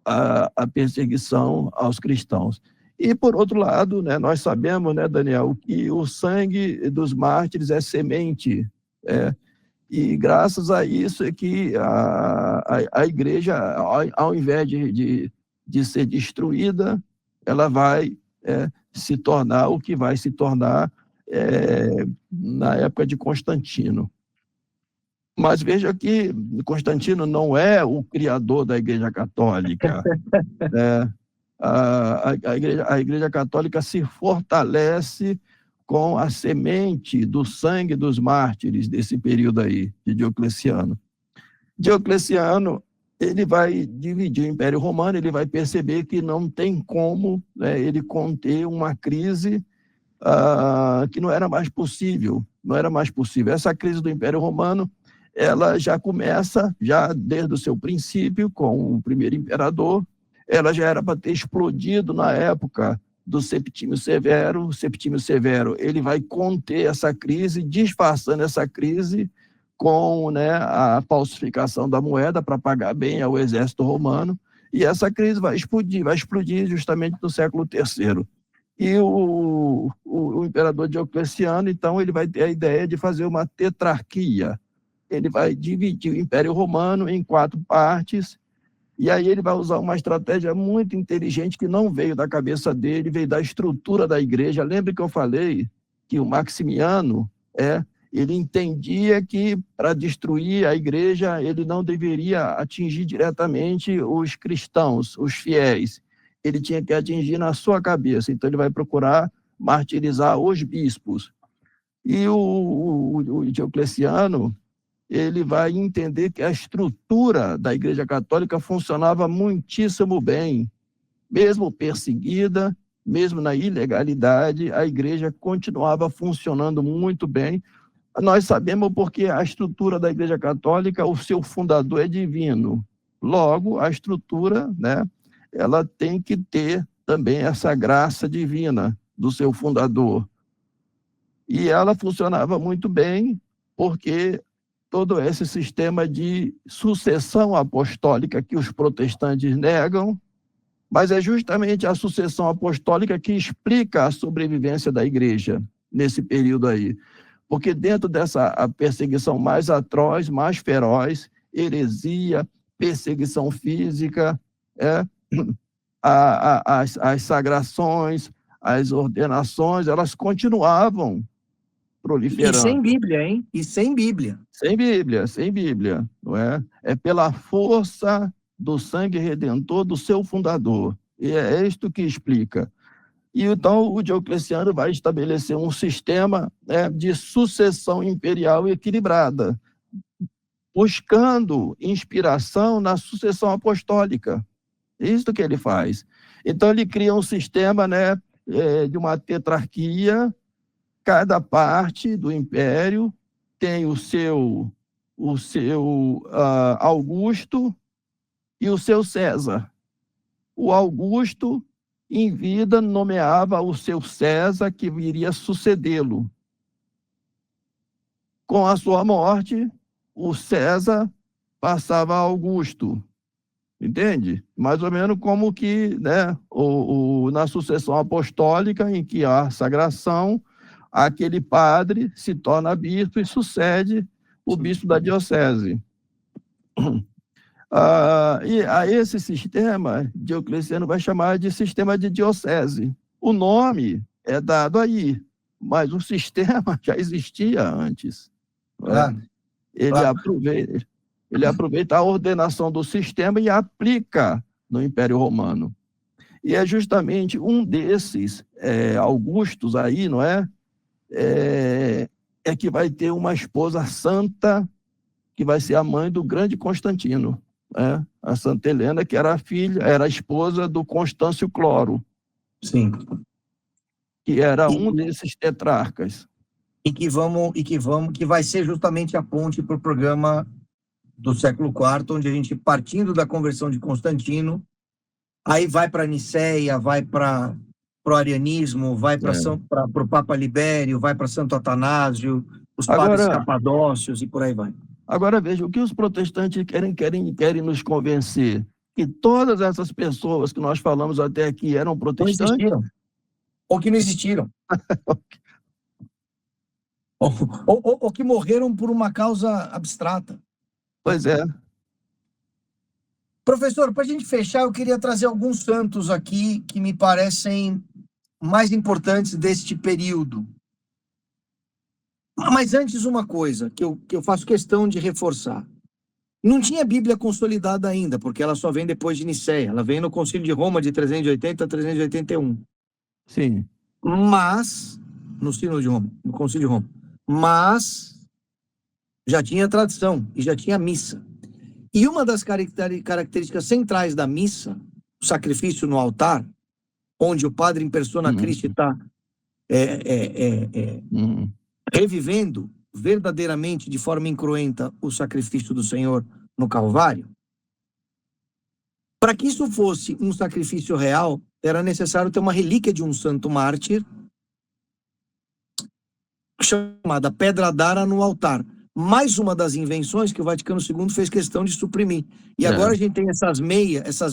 a perseguição aos cristãos. E, por outro lado, né, nós sabemos, né, Daniel, que o sangue dos mártires é semente, e graças a isso é que a igreja, ao invés de ser destruída, ela vai se tornar o que vai se tornar na época de Constantino. Mas veja que Constantino não é o criador da Igreja Católica. A Igreja Católica se fortalece com a semente do sangue dos mártires desse período aí, de Diocleciano. Diocleciano, ele vai dividir o Império Romano, ele vai perceber que não tem como, né, ele conter uma crise que não era mais possível. Essa crise do Império Romano, ela já começa, já desde o seu princípio, com o primeiro imperador, ela já era para ter explodido na época do Septímio Severo. O Septímio Severo, ele vai conter essa crise, disfarçando essa crise com, né, a falsificação da moeda para pagar bem ao exército romano, e essa crise vai explodir justamente no século III. E o imperador Diocleciano, então, ele vai ter a ideia de fazer uma tetrarquia. Ele vai dividir o Império Romano em 4 partes, e aí ele vai usar uma estratégia muito inteligente que não veio da cabeça dele, veio da estrutura da igreja. Lembra que eu falei que o Maximiano, ele entendia que para destruir a igreja ele não deveria atingir diretamente os cristãos, os fiéis. Ele tinha que atingir na sua cabeça. Então ele vai procurar martirizar os bispos. E o Diocleciano, ele vai entender que a estrutura da Igreja Católica funcionava muitíssimo bem. Mesmo perseguida, mesmo na ilegalidade, a Igreja continuava funcionando muito bem. Nós sabemos porque a estrutura da Igreja Católica, o seu fundador é divino. Logo, a estrutura, né, ela tem que ter também essa graça divina do seu fundador. E ela funcionava muito bem porque todo esse sistema de sucessão apostólica que os protestantes negam, mas é justamente a sucessão apostólica que explica a sobrevivência da igreja nesse período aí. Porque dentro dessa perseguição mais atroz, mais feroz, heresia, perseguição física, as sagrações, as ordenações, elas continuavam proliferando.
E sem Bíblia, hein? E sem Bíblia.
Sem Bíblia, não é? É pela força do sangue redentor do seu fundador. E é isto que explica. E então o Diocleciano vai estabelecer um sistema, né, de sucessão imperial equilibrada, buscando inspiração na sucessão apostólica. É isso que ele faz. Então ele cria um sistema, né, de uma tetrarquia. Cada parte do império tem o seu Augusto e o seu César. O Augusto, em vida, nomeava o seu César, que viria sucedê-lo. Com a sua morte, o César passava a Augusto. Entende? Mais ou menos como que, né, na sucessão apostólica, em que há sagração, aquele padre se torna bispo e sucede o bispo da diocese. E a esse sistema, Diocleciano vai chamar de sistema de diocese. O nome é dado aí, mas o sistema já existia antes. Ele aproveita a ordenação do sistema e aplica no Império Romano. E é justamente um desses Augustos aí, não é? É que vai ter uma esposa santa, que vai ser a mãe do grande Constantino, a Santa Helena, que era a esposa do Constâncio Cloro.
Sim.
Que era um desses tetrarcas.
Que vai ser justamente a ponte para o programa do século IV, onde a gente, partindo da conversão de Constantino, aí vai para Nicéia, vai para o arianismo, vai para o Papa Libério, vai para Santo Atanásio, os padres capadócios e por aí vai.
Agora veja, o que os protestantes querem nos convencer? Que todas essas pessoas que nós falamos até aqui eram protestantes?
Não existiram. Ou que não existiram. ou que morreram por uma causa abstrata.
Pois é.
Professor, para a gente fechar, eu queria trazer alguns santos aqui que me parecem mais importantes deste período. Mas antes, uma coisa que eu faço questão de reforçar. Não tinha Bíblia consolidada ainda, porque ela só vem depois de Nicéia. Ela vem no Concílio de Roma de 380 a 381.
Sim.
Mas, no Sínodo de Roma, no Concílio de Roma. Mas já tinha tradição e já tinha missa. E uma das características centrais da missa, o sacrifício no altar, onde o padre em persona Christi está revivendo verdadeiramente, de forma incruenta, o sacrifício do Senhor no Calvário. Para que isso fosse um sacrifício real, era necessário ter uma relíquia de um santo mártir, chamada Pedra d'Ara no altar. Mais uma das invenções que o Vaticano II fez questão de suprimir. E agora a gente tem essas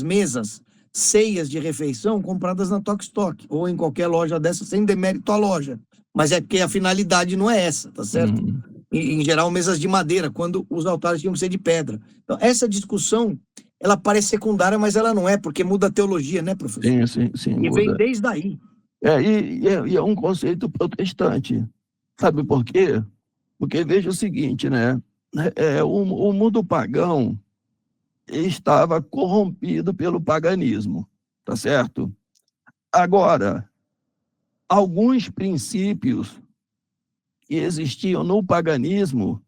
mesas, ceias de refeição compradas na Tok Stock, ou em qualquer loja dessa, sem demérito à loja. Mas é porque a finalidade não é essa, tá certo? Em geral, mesas de madeira, quando os altares tinham que ser de pedra. Então, essa discussão, ela parece secundária, mas ela não é, porque muda a teologia, né, professor?
Sim,
e vem desde aí.
E é um conceito protestante. Sabe por quê? Porque veja o seguinte, né? O mundo pagão estava corrompido pelo paganismo, tá certo? Agora, alguns princípios que existiam no paganismo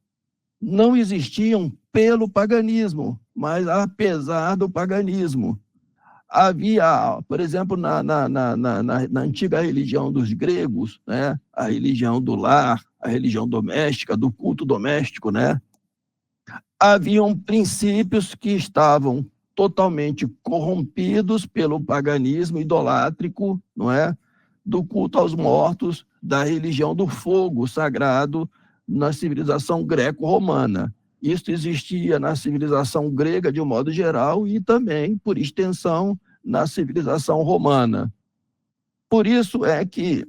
não existiam pelo paganismo, mas apesar do paganismo. Havia, por exemplo, na antiga religião dos gregos, né, a religião do lar, a religião doméstica, do culto doméstico, né, haviam princípios que estavam totalmente corrompidos pelo paganismo idolátrico, não é, do culto aos mortos, da religião do fogo sagrado na civilização greco-romana. Isso existia na civilização grega de um modo geral e também, por extensão, na civilização romana. Por isso é que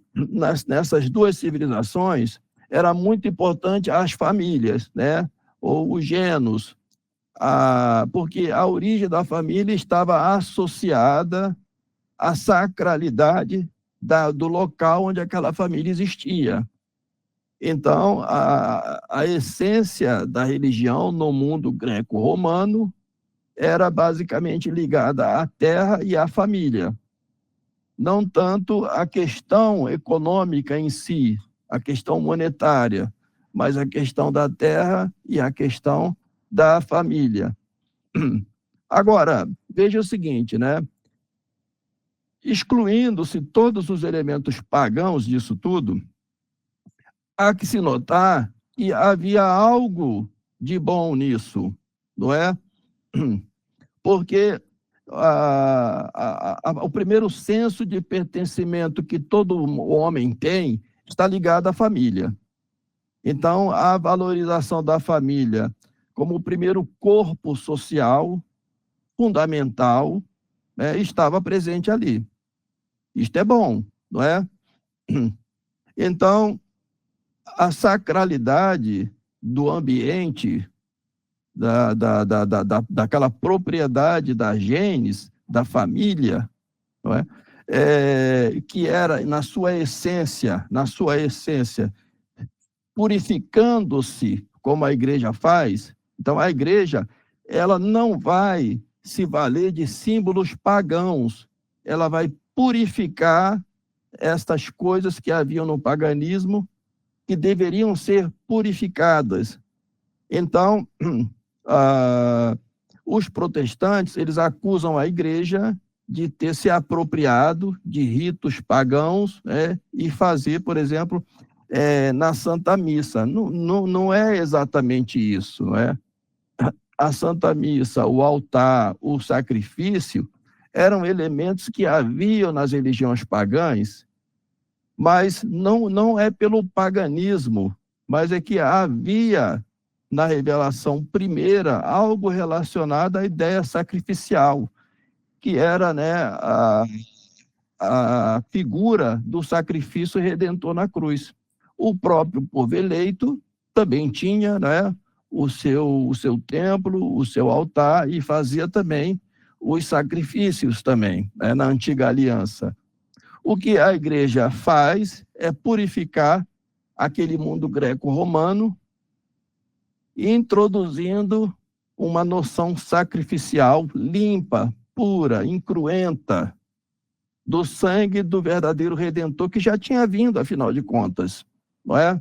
nessas duas civilizações era muito importante as famílias, né? Ou os gêneros, porque a origem da família estava associada à sacralidade do local onde aquela família existia. Então, a essência da religião no mundo greco-romano era basicamente ligada à terra e à família. Não tanto a questão econômica em si, a questão monetária, mas a questão da terra e a questão da família. Agora, veja o seguinte, né? Excluindo-se todos os elementos pagãos disso tudo, há que se notar que havia algo de bom nisso, não é? Porque o primeiro senso de pertencimento que todo homem tem está ligado à família. Então, a valorização da família como o primeiro corpo social fundamental, né, estava presente ali. Isto é bom, não é? Então, a sacralidade do ambiente, daquela propriedade da genes, da família, não é? Que era, na sua essência, purificando-se, como a igreja faz. Então, a igreja, ela não vai se valer de símbolos pagãos, ela vai purificar estas coisas que haviam no paganismo, que deveriam ser purificadas. Então, os protestantes, eles acusam a igreja de ter se apropriado de ritos pagãos, e fazer, por exemplo, na Santa Missa. Não é exatamente isso, não é? A Santa Missa, o altar, o sacrifício, eram elementos que haviam nas religiões pagãs, mas não é pelo paganismo, mas é que havia na revelação primeira algo relacionado à ideia sacrificial, que era, né, a figura do sacrifício redentor na cruz. O próprio povo eleito também tinha, né, o seu templo, o seu altar, e fazia também os sacrifícios também, né, na antiga aliança. O que a igreja faz é purificar aquele mundo greco-romano, introduzindo uma noção sacrificial limpa, pura, incruenta, do sangue do verdadeiro Redentor, que já tinha vindo, afinal de contas, não é?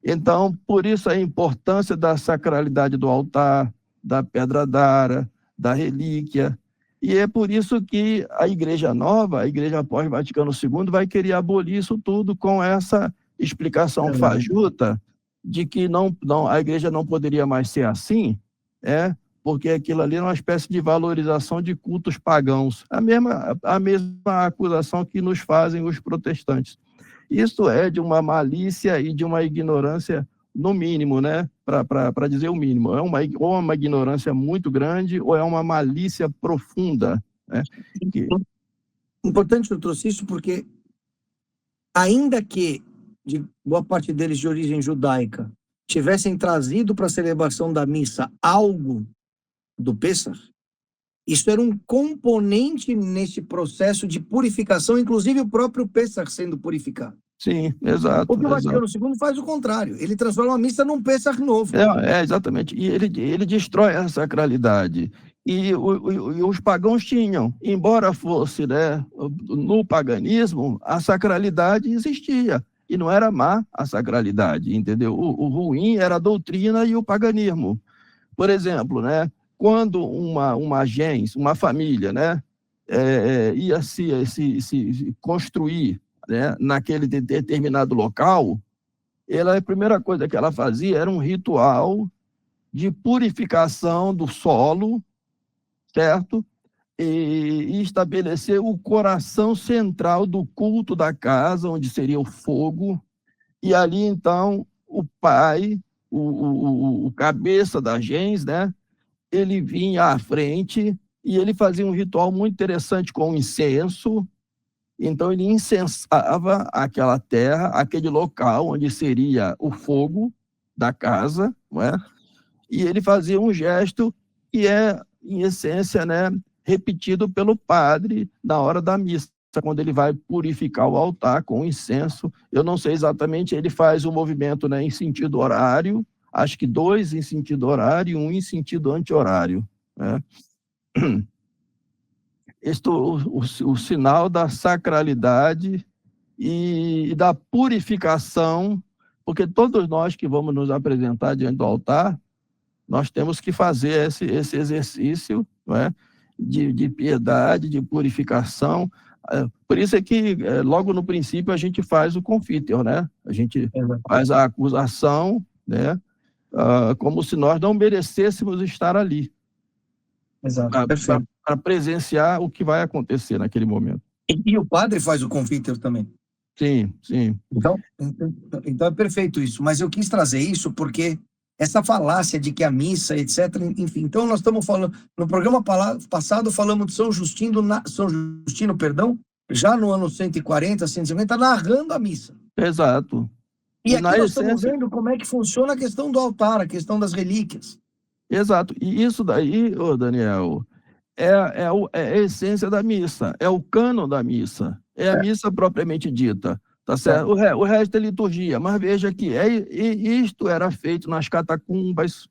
Então, por isso a importância da sacralidade do altar, da pedra d'ara, da relíquia, e é por isso que a Igreja Nova, a Igreja pós-Vaticano II, vai querer abolir isso tudo com essa explicação fajuta de que a Igreja não poderia mais ser assim, porque aquilo ali é uma espécie de valorização de cultos pagãos. A mesma acusação que nos fazem os protestantes. Isso é de uma malícia e de uma ignorância, no mínimo, né? Para dizer o mínimo. Ou uma ignorância muito grande, ou é uma malícia profunda. Né?
Importante que eu trouxe isso porque, ainda que de boa parte deles de origem judaica tivessem trazido para a celebração da missa algo do Pêssar, isso era um componente nesse processo de purificação, inclusive o próprio Pêssar sendo purificado.
Sim, exato.
O Vaticano II faz o contrário, ele transforma a missa num Pêssar novo.
Exatamente, e ele destrói a sacralidade. E os pagãos tinham, embora fosse, né, no paganismo, a sacralidade existia. E não era má a sacralidade, entendeu? O ruim era a doutrina e o paganismo. Por exemplo, né, quando uma gens, uma família, né, ia se construir, né, naquele determinado local, a primeira coisa que ela fazia era um ritual de purificação do solo, certo? E estabelecer o coração central do culto da casa, onde seria o fogo, e ali, então, o pai, o cabeça da gens, né, ele vinha à frente e ele fazia um ritual muito interessante com incenso. Então, ele incensava aquela terra, aquele local onde seria o fogo da casa, não é? E ele fazia um gesto que é, em essência, né, repetido pelo padre na hora da missa, quando ele vai purificar o altar com incenso. Eu não sei exatamente, ele faz o movimento, né, em sentido horário, acho que 2 em sentido horário e 1 em sentido anti-horário, né? O sinal da sacralidade e da purificação, porque todos nós que vamos nos apresentar diante do altar, nós temos que fazer esse exercício, não é? De piedade, de purificação. Por isso é que, logo no princípio, a gente faz o confiteor, né? A gente faz a acusação, né? Como se nós não merecêssemos estar ali.
Exato.
Para presenciar o que vai acontecer naquele momento.
E o padre faz o confiteor também.
Sim, sim.
Então é perfeito isso. Mas eu quis trazer isso porque essa falácia de que a missa, etc. Enfim, então nós estamos falando... No programa passado falamos de São Justino, já no ano 140, 150, narrando a missa.
Exato.
E aqui
na
nós estamos
essência,
vendo como é que funciona a questão do altar, a questão das relíquias.
exato. E isso daí, ô Daniel, é a essência da missa, é o cânon da missa, é a missa propriamente dita, tá certo? O resto é liturgia, mas veja que isto era feito nas catacumbas,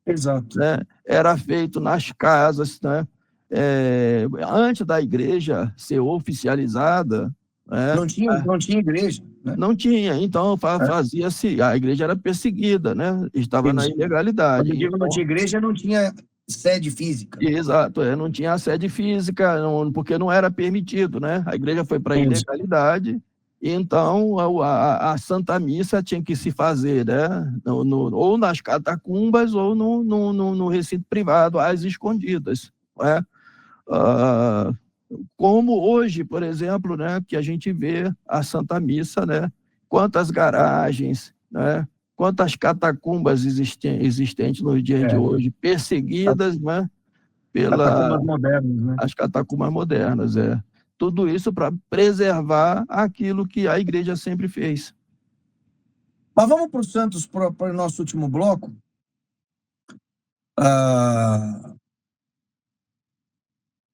Exato.
né? Era feito nas casas, né? Antes da igreja ser oficializada, né?
Não tinha igreja, né?
Não tinha, então fazia-se, a igreja era perseguida, né? Estava na
Isso.
ilegalidade.
Quando eu digo não tinha igreja, não tinha sede física.
Exato, não tinha a sede física, porque não era permitido, né? A igreja foi para a ilegalidade, e então a Santa Missa tinha que se fazer, né? Ou nas catacumbas ou no recinto privado, às escondidas, né? Como hoje, por exemplo, né, que a gente vê a Santa Missa, né? Quantas garagens, né? Quantas catacumbas existentes nos dias de hoje, perseguidas, né?
Catacumbas modernas, né?
As catacumbas modernas, Tudo isso para preservar aquilo que a igreja sempre fez.
Mas vamos para o Santos, para o nosso último bloco.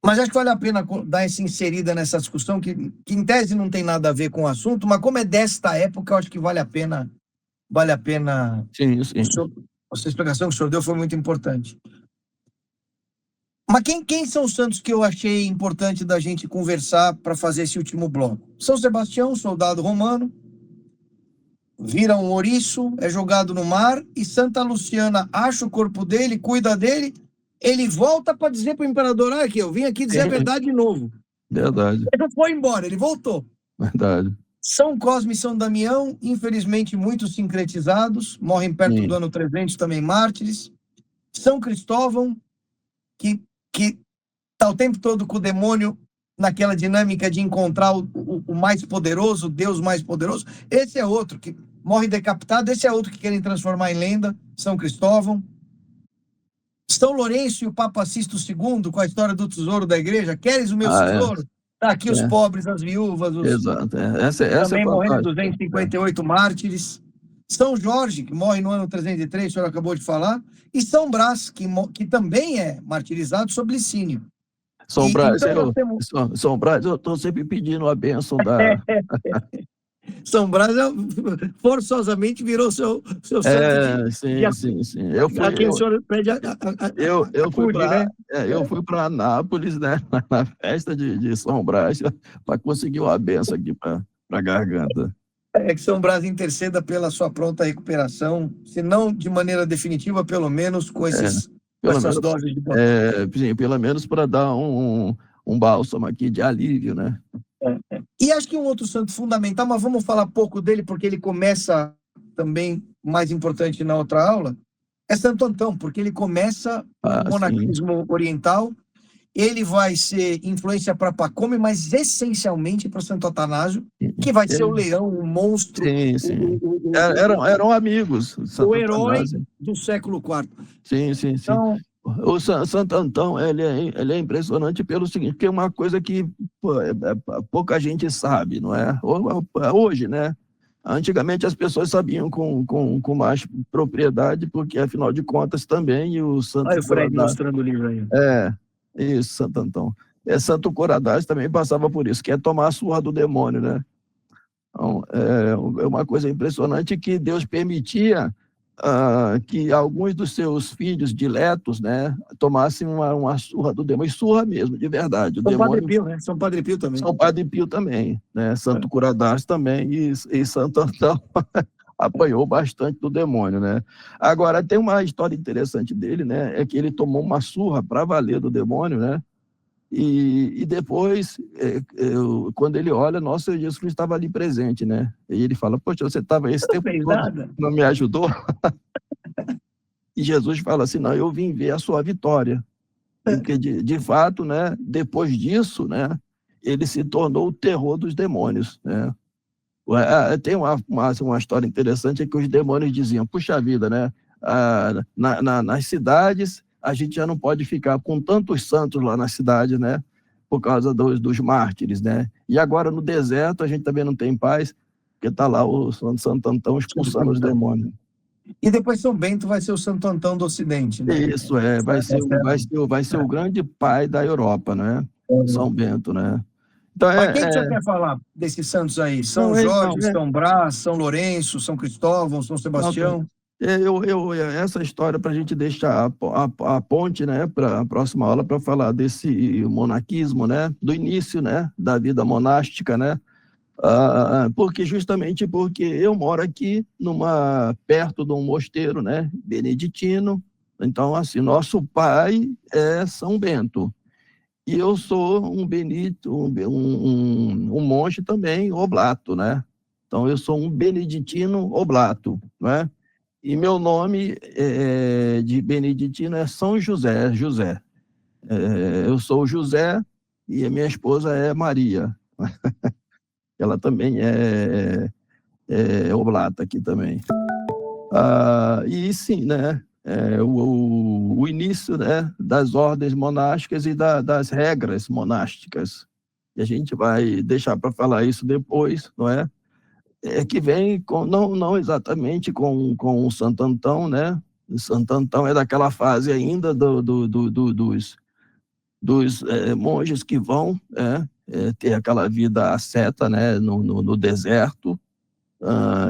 Mas acho que vale a pena dar essa inserida nessa discussão, que em tese não tem nada a ver com o assunto, mas como é desta época, eu acho que vale a pena.
Sim, sim.
A sua explicação que o senhor deu foi muito importante. Mas quem são os santos que eu achei importante da gente conversar para fazer esse último bloco? São Sebastião, soldado romano, vira um ouriço, é jogado no mar, e Santa Luciana acha o corpo dele, cuida dele, ele volta para dizer para o imperador: aqui, eu vim aqui dizer a verdade de novo.
Verdade.
Ele não foi embora, ele voltou.
Verdade.
São Cosme e São Damião, infelizmente muito sincretizados, morrem perto do ano 300 também mártires. São Cristóvão, que está o tempo todo com o demônio naquela dinâmica de encontrar o mais poderoso, o Deus mais poderoso. Esse é outro que morre decapitado, esse é outro que querem transformar em lenda, São Cristóvão. São Lourenço e o Papa Sisto II, com a história do tesouro da igreja. Queres o meu tesouro? Tá aqui os pobres, as viúvas,
Exato. Essa
também
é
morrendo 258 mártires. São Jorge, que morre no ano 303, o senhor acabou de falar. E São Brás, que também é martirizado sob Licínio.
São Brás,
então
São Brás, eu estou sempre pedindo a bênção da...
São Brás forçosamente virou seu santo.
Sim. Eu fui para Anápolis, né, na festa de São Brás, para conseguir uma benção aqui para a garganta.
Que São Brás interceda pela sua pronta recuperação, se não de maneira definitiva, pelo menos com essas doses de
sim, pelo menos para dar um bálsamo aqui de alívio, né?
E acho que um outro santo fundamental, mas vamos falar pouco dele, porque ele começa também, mais importante na outra aula, é Santo Antão, porque ele começa o monaquismo oriental, ele vai ser influência para Pacome, mas essencialmente para Santo Atanásio, que vai ser o leão, o monstro.
Sim. Eram amigos.
O herói do século IV.
Sim. Então, o Santo Antão, ele é impressionante pelo seguinte, que é uma coisa que pouca gente sabe, não é? Hoje, né? Antigamente as pessoas sabiam com mais propriedade, porque afinal de contas também o Santo
Olha o Fred mostrando o livro aí.
Isso, Santo Antão. Santo Curadás também passava por isso, que é tomar a surra do demônio, né? Então, é uma coisa impressionante que Deus permitia que alguns dos seus filhos diletos, né, tomassem uma surra do demônio, surra mesmo, de verdade.
Padre Pio, né? São Padre Pio também.
São Padre Pio também, né? Santo Curadás também e Santo Antão apanhou bastante do demônio, né? Agora, tem uma história interessante dele, né? É que ele tomou uma surra para valer do demônio, né? E depois, quando ele olha, nossa, Jesus Cristo estava ali presente, né? E ele fala, poxa, você estava esse tempo todo, não me ajudou? E Jesus fala assim, não, eu vim ver a sua vitória. Porque, de fato, né, depois disso, né, ele se tornou o terror dos demônios, né? Tem uma história interessante, é que os demônios diziam, puxa vida, né? Nas cidades, a gente já não pode ficar com tantos santos lá na cidade, né? Por causa dos mártires, né? E agora no deserto a gente também não tem paz. porque está lá o Santo Antão expulsando os demônios.
E depois São Bento vai ser o Santo Antão do Ocidente, né?
Isso, vai ser o grande pai da Europa, né? São Bento, né? Então,
Mas quem que você quer falar desses santos aí? São Jorge, São Brás, São Lourenço, São Cristóvão, São Sebastião?
Essa história para a gente deixar a ponte, né, para a próxima aula, para falar desse monarquismo, né, do início, né, da vida monástica, né, justamente porque eu moro aqui perto de um mosteiro, né, beneditino. Então, assim, nosso pai é São Bento. E eu sou um benito, um monge também, oblato, né? Então, eu sou um beneditino oblato, né? E meu nome de beneditino é São José. Eu sou José e a minha esposa é Maria. Ela também é oblata aqui também. E sim, né? O início, né, das ordens monásticas e das regras monásticas. E a gente vai deixar para falar isso depois, não é? Que vem não exatamente com o Santo Antão, né? O Santo Antão é daquela fase ainda dos monges que vão ter aquela vida asceta, né, no deserto.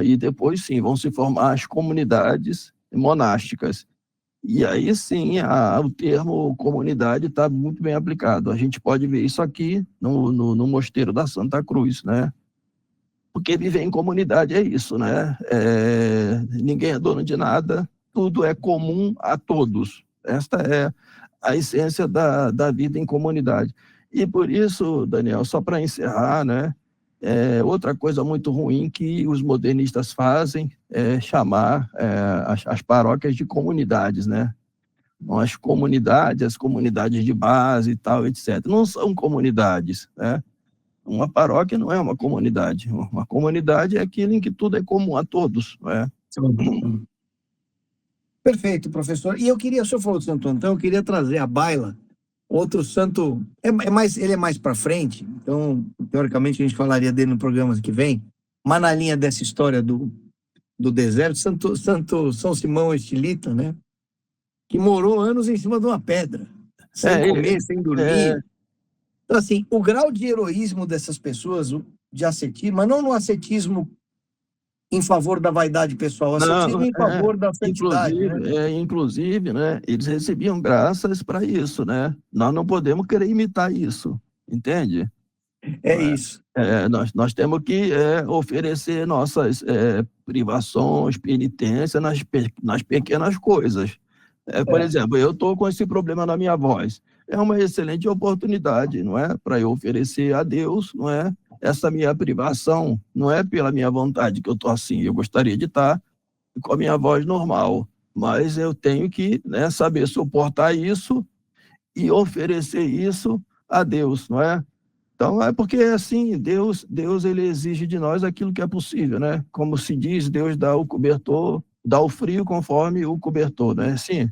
E depois, sim, vão se formar as comunidades monásticas. E aí, sim, o termo comunidade está muito bem aplicado. A gente pode ver isso aqui no Mosteiro da Santa Cruz, né? Porque viver em comunidade é isso, né? Ninguém é dono de nada, tudo é comum a todos. Esta é a essência da vida em comunidade. E por isso, Daniel, só para encerrar, né? Outra coisa muito ruim que os modernistas fazem é chamar as paróquias de comunidades, né? As comunidades de base e tal, etc. Não são comunidades, né? Uma paróquia não é uma comunidade. Uma comunidade é aquilo em que tudo é comum a todos, né?
Perfeito, professor. E o senhor falou do Santo Antão, eu queria trazer à baila outro santo, ele é mais para frente, então, teoricamente, a gente falaria dele no programa que vem, mas na linha dessa história do deserto, São Simão Estilita, né? Que morou anos em cima de uma pedra, sem comer, sem dormir. Então, assim, o grau de heroísmo dessas pessoas, de ascetismo, mas não no ascetismo em favor da vaidade pessoal, ascetismo em favor da santidade.
Inclusive, né, eles recebiam graças para isso, né? Nós não podemos querer imitar isso, entende?
Isso.
Nós temos que oferecer nossas privações, penitência nas pequenas coisas. Por exemplo, eu estou com esse problema na minha voz. É uma excelente oportunidade, não é? Para eu oferecer a Deus, não é? Essa minha privação não é pela minha vontade que eu estou assim. Eu gostaria de estar com a minha voz normal, mas eu tenho que, né, saber suportar isso e oferecer isso a Deus, não é? Então, porque assim, Deus ele exige de nós aquilo que é possível, né? Como se diz, Deus dá o cobertor, dá o frio conforme o cobertor, né? Assim,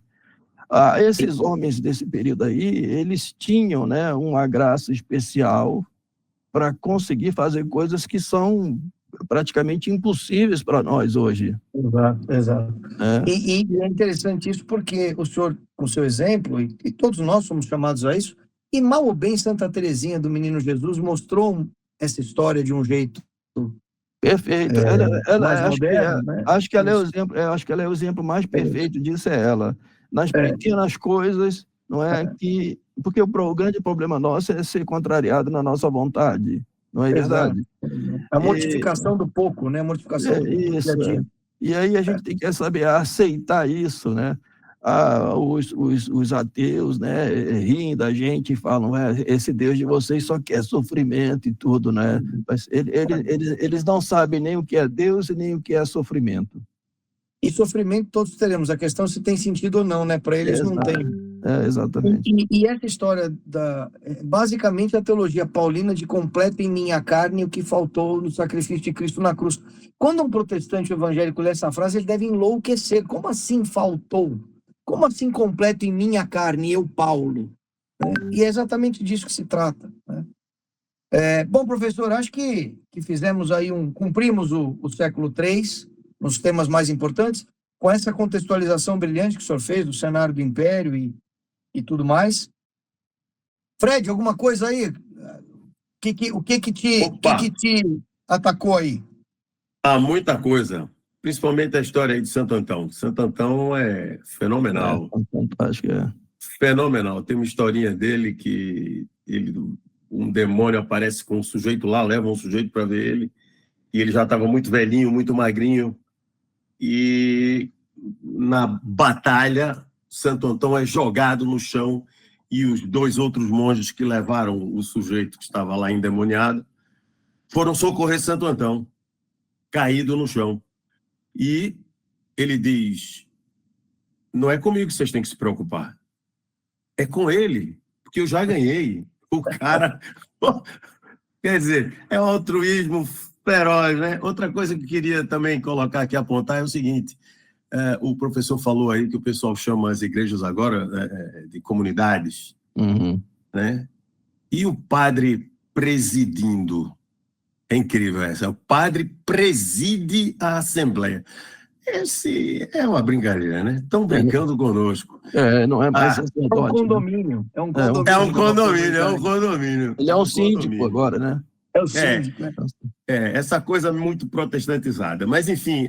esses homens desse período aí, eles tinham, né, uma graça especial para conseguir fazer coisas que são praticamente impossíveis para nós hoje.
Exato. E é interessante isso porque o senhor, com o seu exemplo, e todos nós somos chamados a isso, e mal ou bem Santa Teresinha do Menino Jesus mostrou essa história de um jeito
perfeito.
mais moderno, né?
Acho que ela é o exemplo mais perfeito disso, é ela. Nas pequenas coisas, não é que... Porque o grande problema nosso é ser contrariado na nossa vontade, não é verdade?
A mortificação do pouco, né? A mortificação do
isso. E aí a gente tem que saber aceitar isso, né? Os ateus, né, riem da gente e falam, esse Deus de vocês só quer sofrimento e tudo, né? Mas eles não sabem nem o que é Deus e nem o que é sofrimento.
E sofrimento todos teremos, a questão é se tem sentido ou não, né? Para eles não tem.
Exatamente.
E essa história basicamente a teologia paulina de completa em minha carne o que faltou no sacrifício de Cristo na cruz. Quando um protestante evangélico lê essa frase, ele deve enlouquecer. Como assim faltou? Como assim completo em minha carne, eu, Paulo? E é exatamente disso que se trata, né? Bom, professor, acho que fizemos aí cumprimos o século III nos temas mais importantes, com essa contextualização brilhante que o senhor fez do cenário do Império e tudo mais. Fred, alguma coisa aí? O que te atacou aí?
Muita coisa, principalmente a história aí de Santo Antão. Santo Antão é fenomenal.
Fantástico,
Fenomenal. Tem uma historinha dele que um demônio aparece com um sujeito lá, leva um sujeito para ver ele, e ele já estava muito velhinho, muito magrinho, e na batalha, Santo Antão é jogado no chão, e os 2 outros monges que levaram o sujeito que estava lá endemoniado foram socorrer Santo Antão, caído no chão. E ele diz: não é comigo que vocês têm que se preocupar, é com ele, porque eu já ganhei. O cara, quer dizer, é um altruísmo feroz, né? Outra coisa que eu queria também colocar aqui, apontar, é o seguinte: o professor falou aí que o pessoal chama as igrejas agora de comunidades, né? E o padre presidindo, é incrível essa, o padre preside a Assembleia. Esse é uma brincadeira, né? Estão brincando conosco.
Não é mais
É um condomínio. É um condomínio.
É um condomínio.
Ele é um síndico agora, né?
É o síndico, né?
Essa coisa muito protestantizada. Mas, enfim,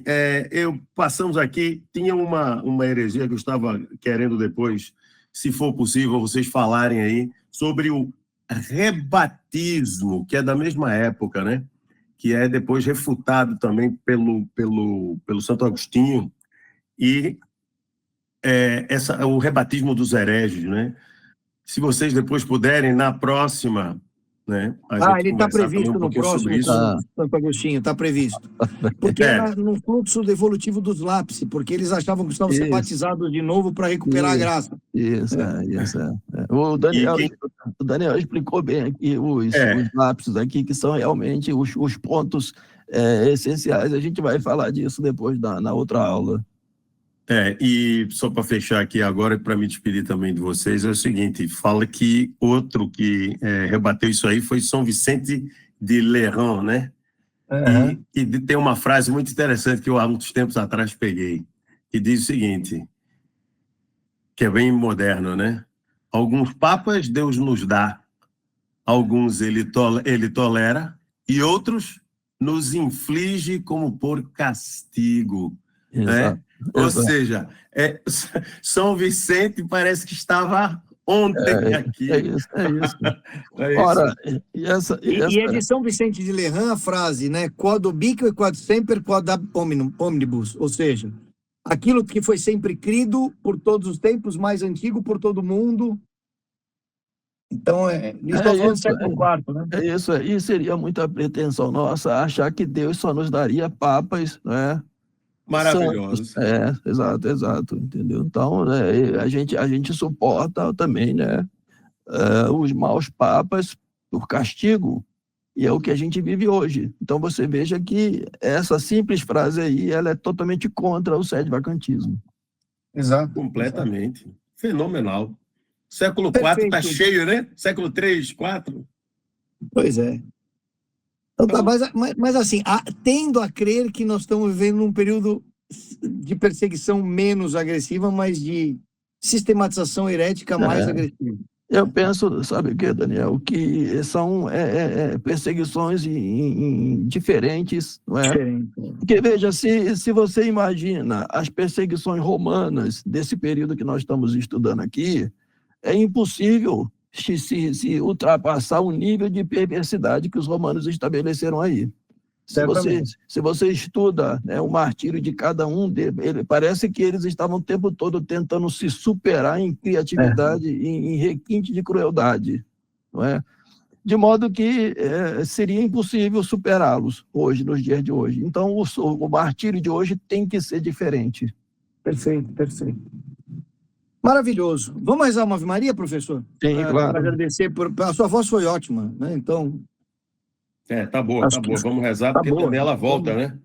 passamos aqui, tinha uma heresia que eu estava querendo depois, se for possível, vocês falarem aí sobre o rebatismo, que é da mesma época, né? Que é depois refutado também pelo Santo Agostinho, e o rebatismo dos hereges, né? Se vocês depois puderem, na próxima, né?
Ele está previsto no próximo, Santo Agostinho, está previsto. Porque no fluxo evolutivo dos lápis, porque eles achavam que estavam ser batizados de novo para recuperar a graça.
Isso. O Daniel explicou bem aqui os lápis aqui, que são realmente os pontos essenciais. A gente vai falar disso depois na outra aula.
E só para fechar aqui agora, para me despedir também de vocês, é o seguinte: fala que outro que rebateu isso aí foi São Vicente de Lerins, né? E tem uma frase muito interessante que eu há muitos tempos atrás peguei, que diz o seguinte, que é bem moderno, né? Alguns papas Deus nos dá, alguns ele tolera, e outros nos inflige como por castigo. Né? Ou seja, São Vicente parece que estava ontem aqui.
É isso. Ora,
e é de São Vicente de Lerins a frase, né? Quod ubique quod semper quod ab omnibus. Ou seja, aquilo que foi sempre crido por todos os tempos, mais antigo por todo mundo. Então, isso falando do século IV, né?
É isso, e seria muita pretensão nossa achar que Deus só nos daria papas, né?
Maravilhosos.
Exato, entendeu? Então, a gente suporta também, né, os maus papas por castigo, e é o que a gente vive hoje. Então, você veja que essa simples frase aí, ela é totalmente contra o sede-vacantismo.
Exato.
Completamente. Fenomenal. Século IV está cheio, né? Século III, IV.
Pois é. Então, mas assim, tendo a crer que nós estamos vivendo um período de perseguição menos agressiva, mas de sistematização herética mais agressiva.
Eu penso, sabe o que, Daniel? Que são perseguições diferentes, não é? Porque, veja, se você imagina as perseguições romanas desse período que nós estamos estudando aqui, é impossível se ultrapassar o nível de perversidade que os romanos estabeleceram aí. Se você estuda, né, o martírio de cada um deles, parece que eles estavam o tempo todo tentando se superar em criatividade, em requinte de crueldade, não é? De modo que seria impossível superá-los hoje, nos dias de hoje. Então, o martírio de hoje tem que ser diferente.
Perfeito. Maravilhoso. Vamos rezar uma Ave Maria, professor?
Sim, claro.
Para agradecer, a sua voz foi ótima, né? Então...
Tá boa. Vamos rezar, porque também ela volta, né?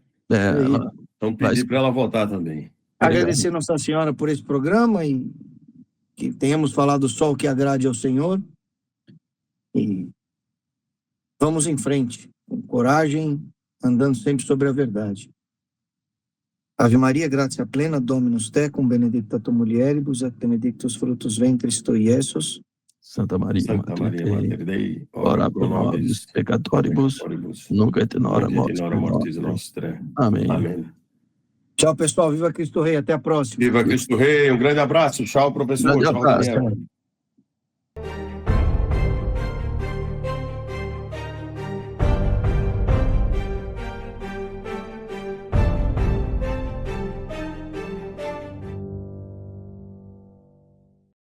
Então, pedir para ela voltar também.
Agradecer a Nossa Senhora por esse programa e que tenhamos falado só o que agrade ao Senhor. E Vamos em frente, com coragem, andando sempre sobre a verdade. Ave Maria, gratia plena, Dominus tecum, benedicta tu mulieribus, et benedictus fructus ventris tui, Iesus.
Santa Maria,
Santa Maria, Mater Dei,
ora pro nobis peccatoribus, nunc et in hora
mortis nostre.
Amém.
Amém.
Tchau, pessoal. Viva Cristo Rei. Até a próxima.
Viva Cristo Rei. Um grande abraço. Tchau, professor.
Grande
Tchau,
abraço.
Daniel.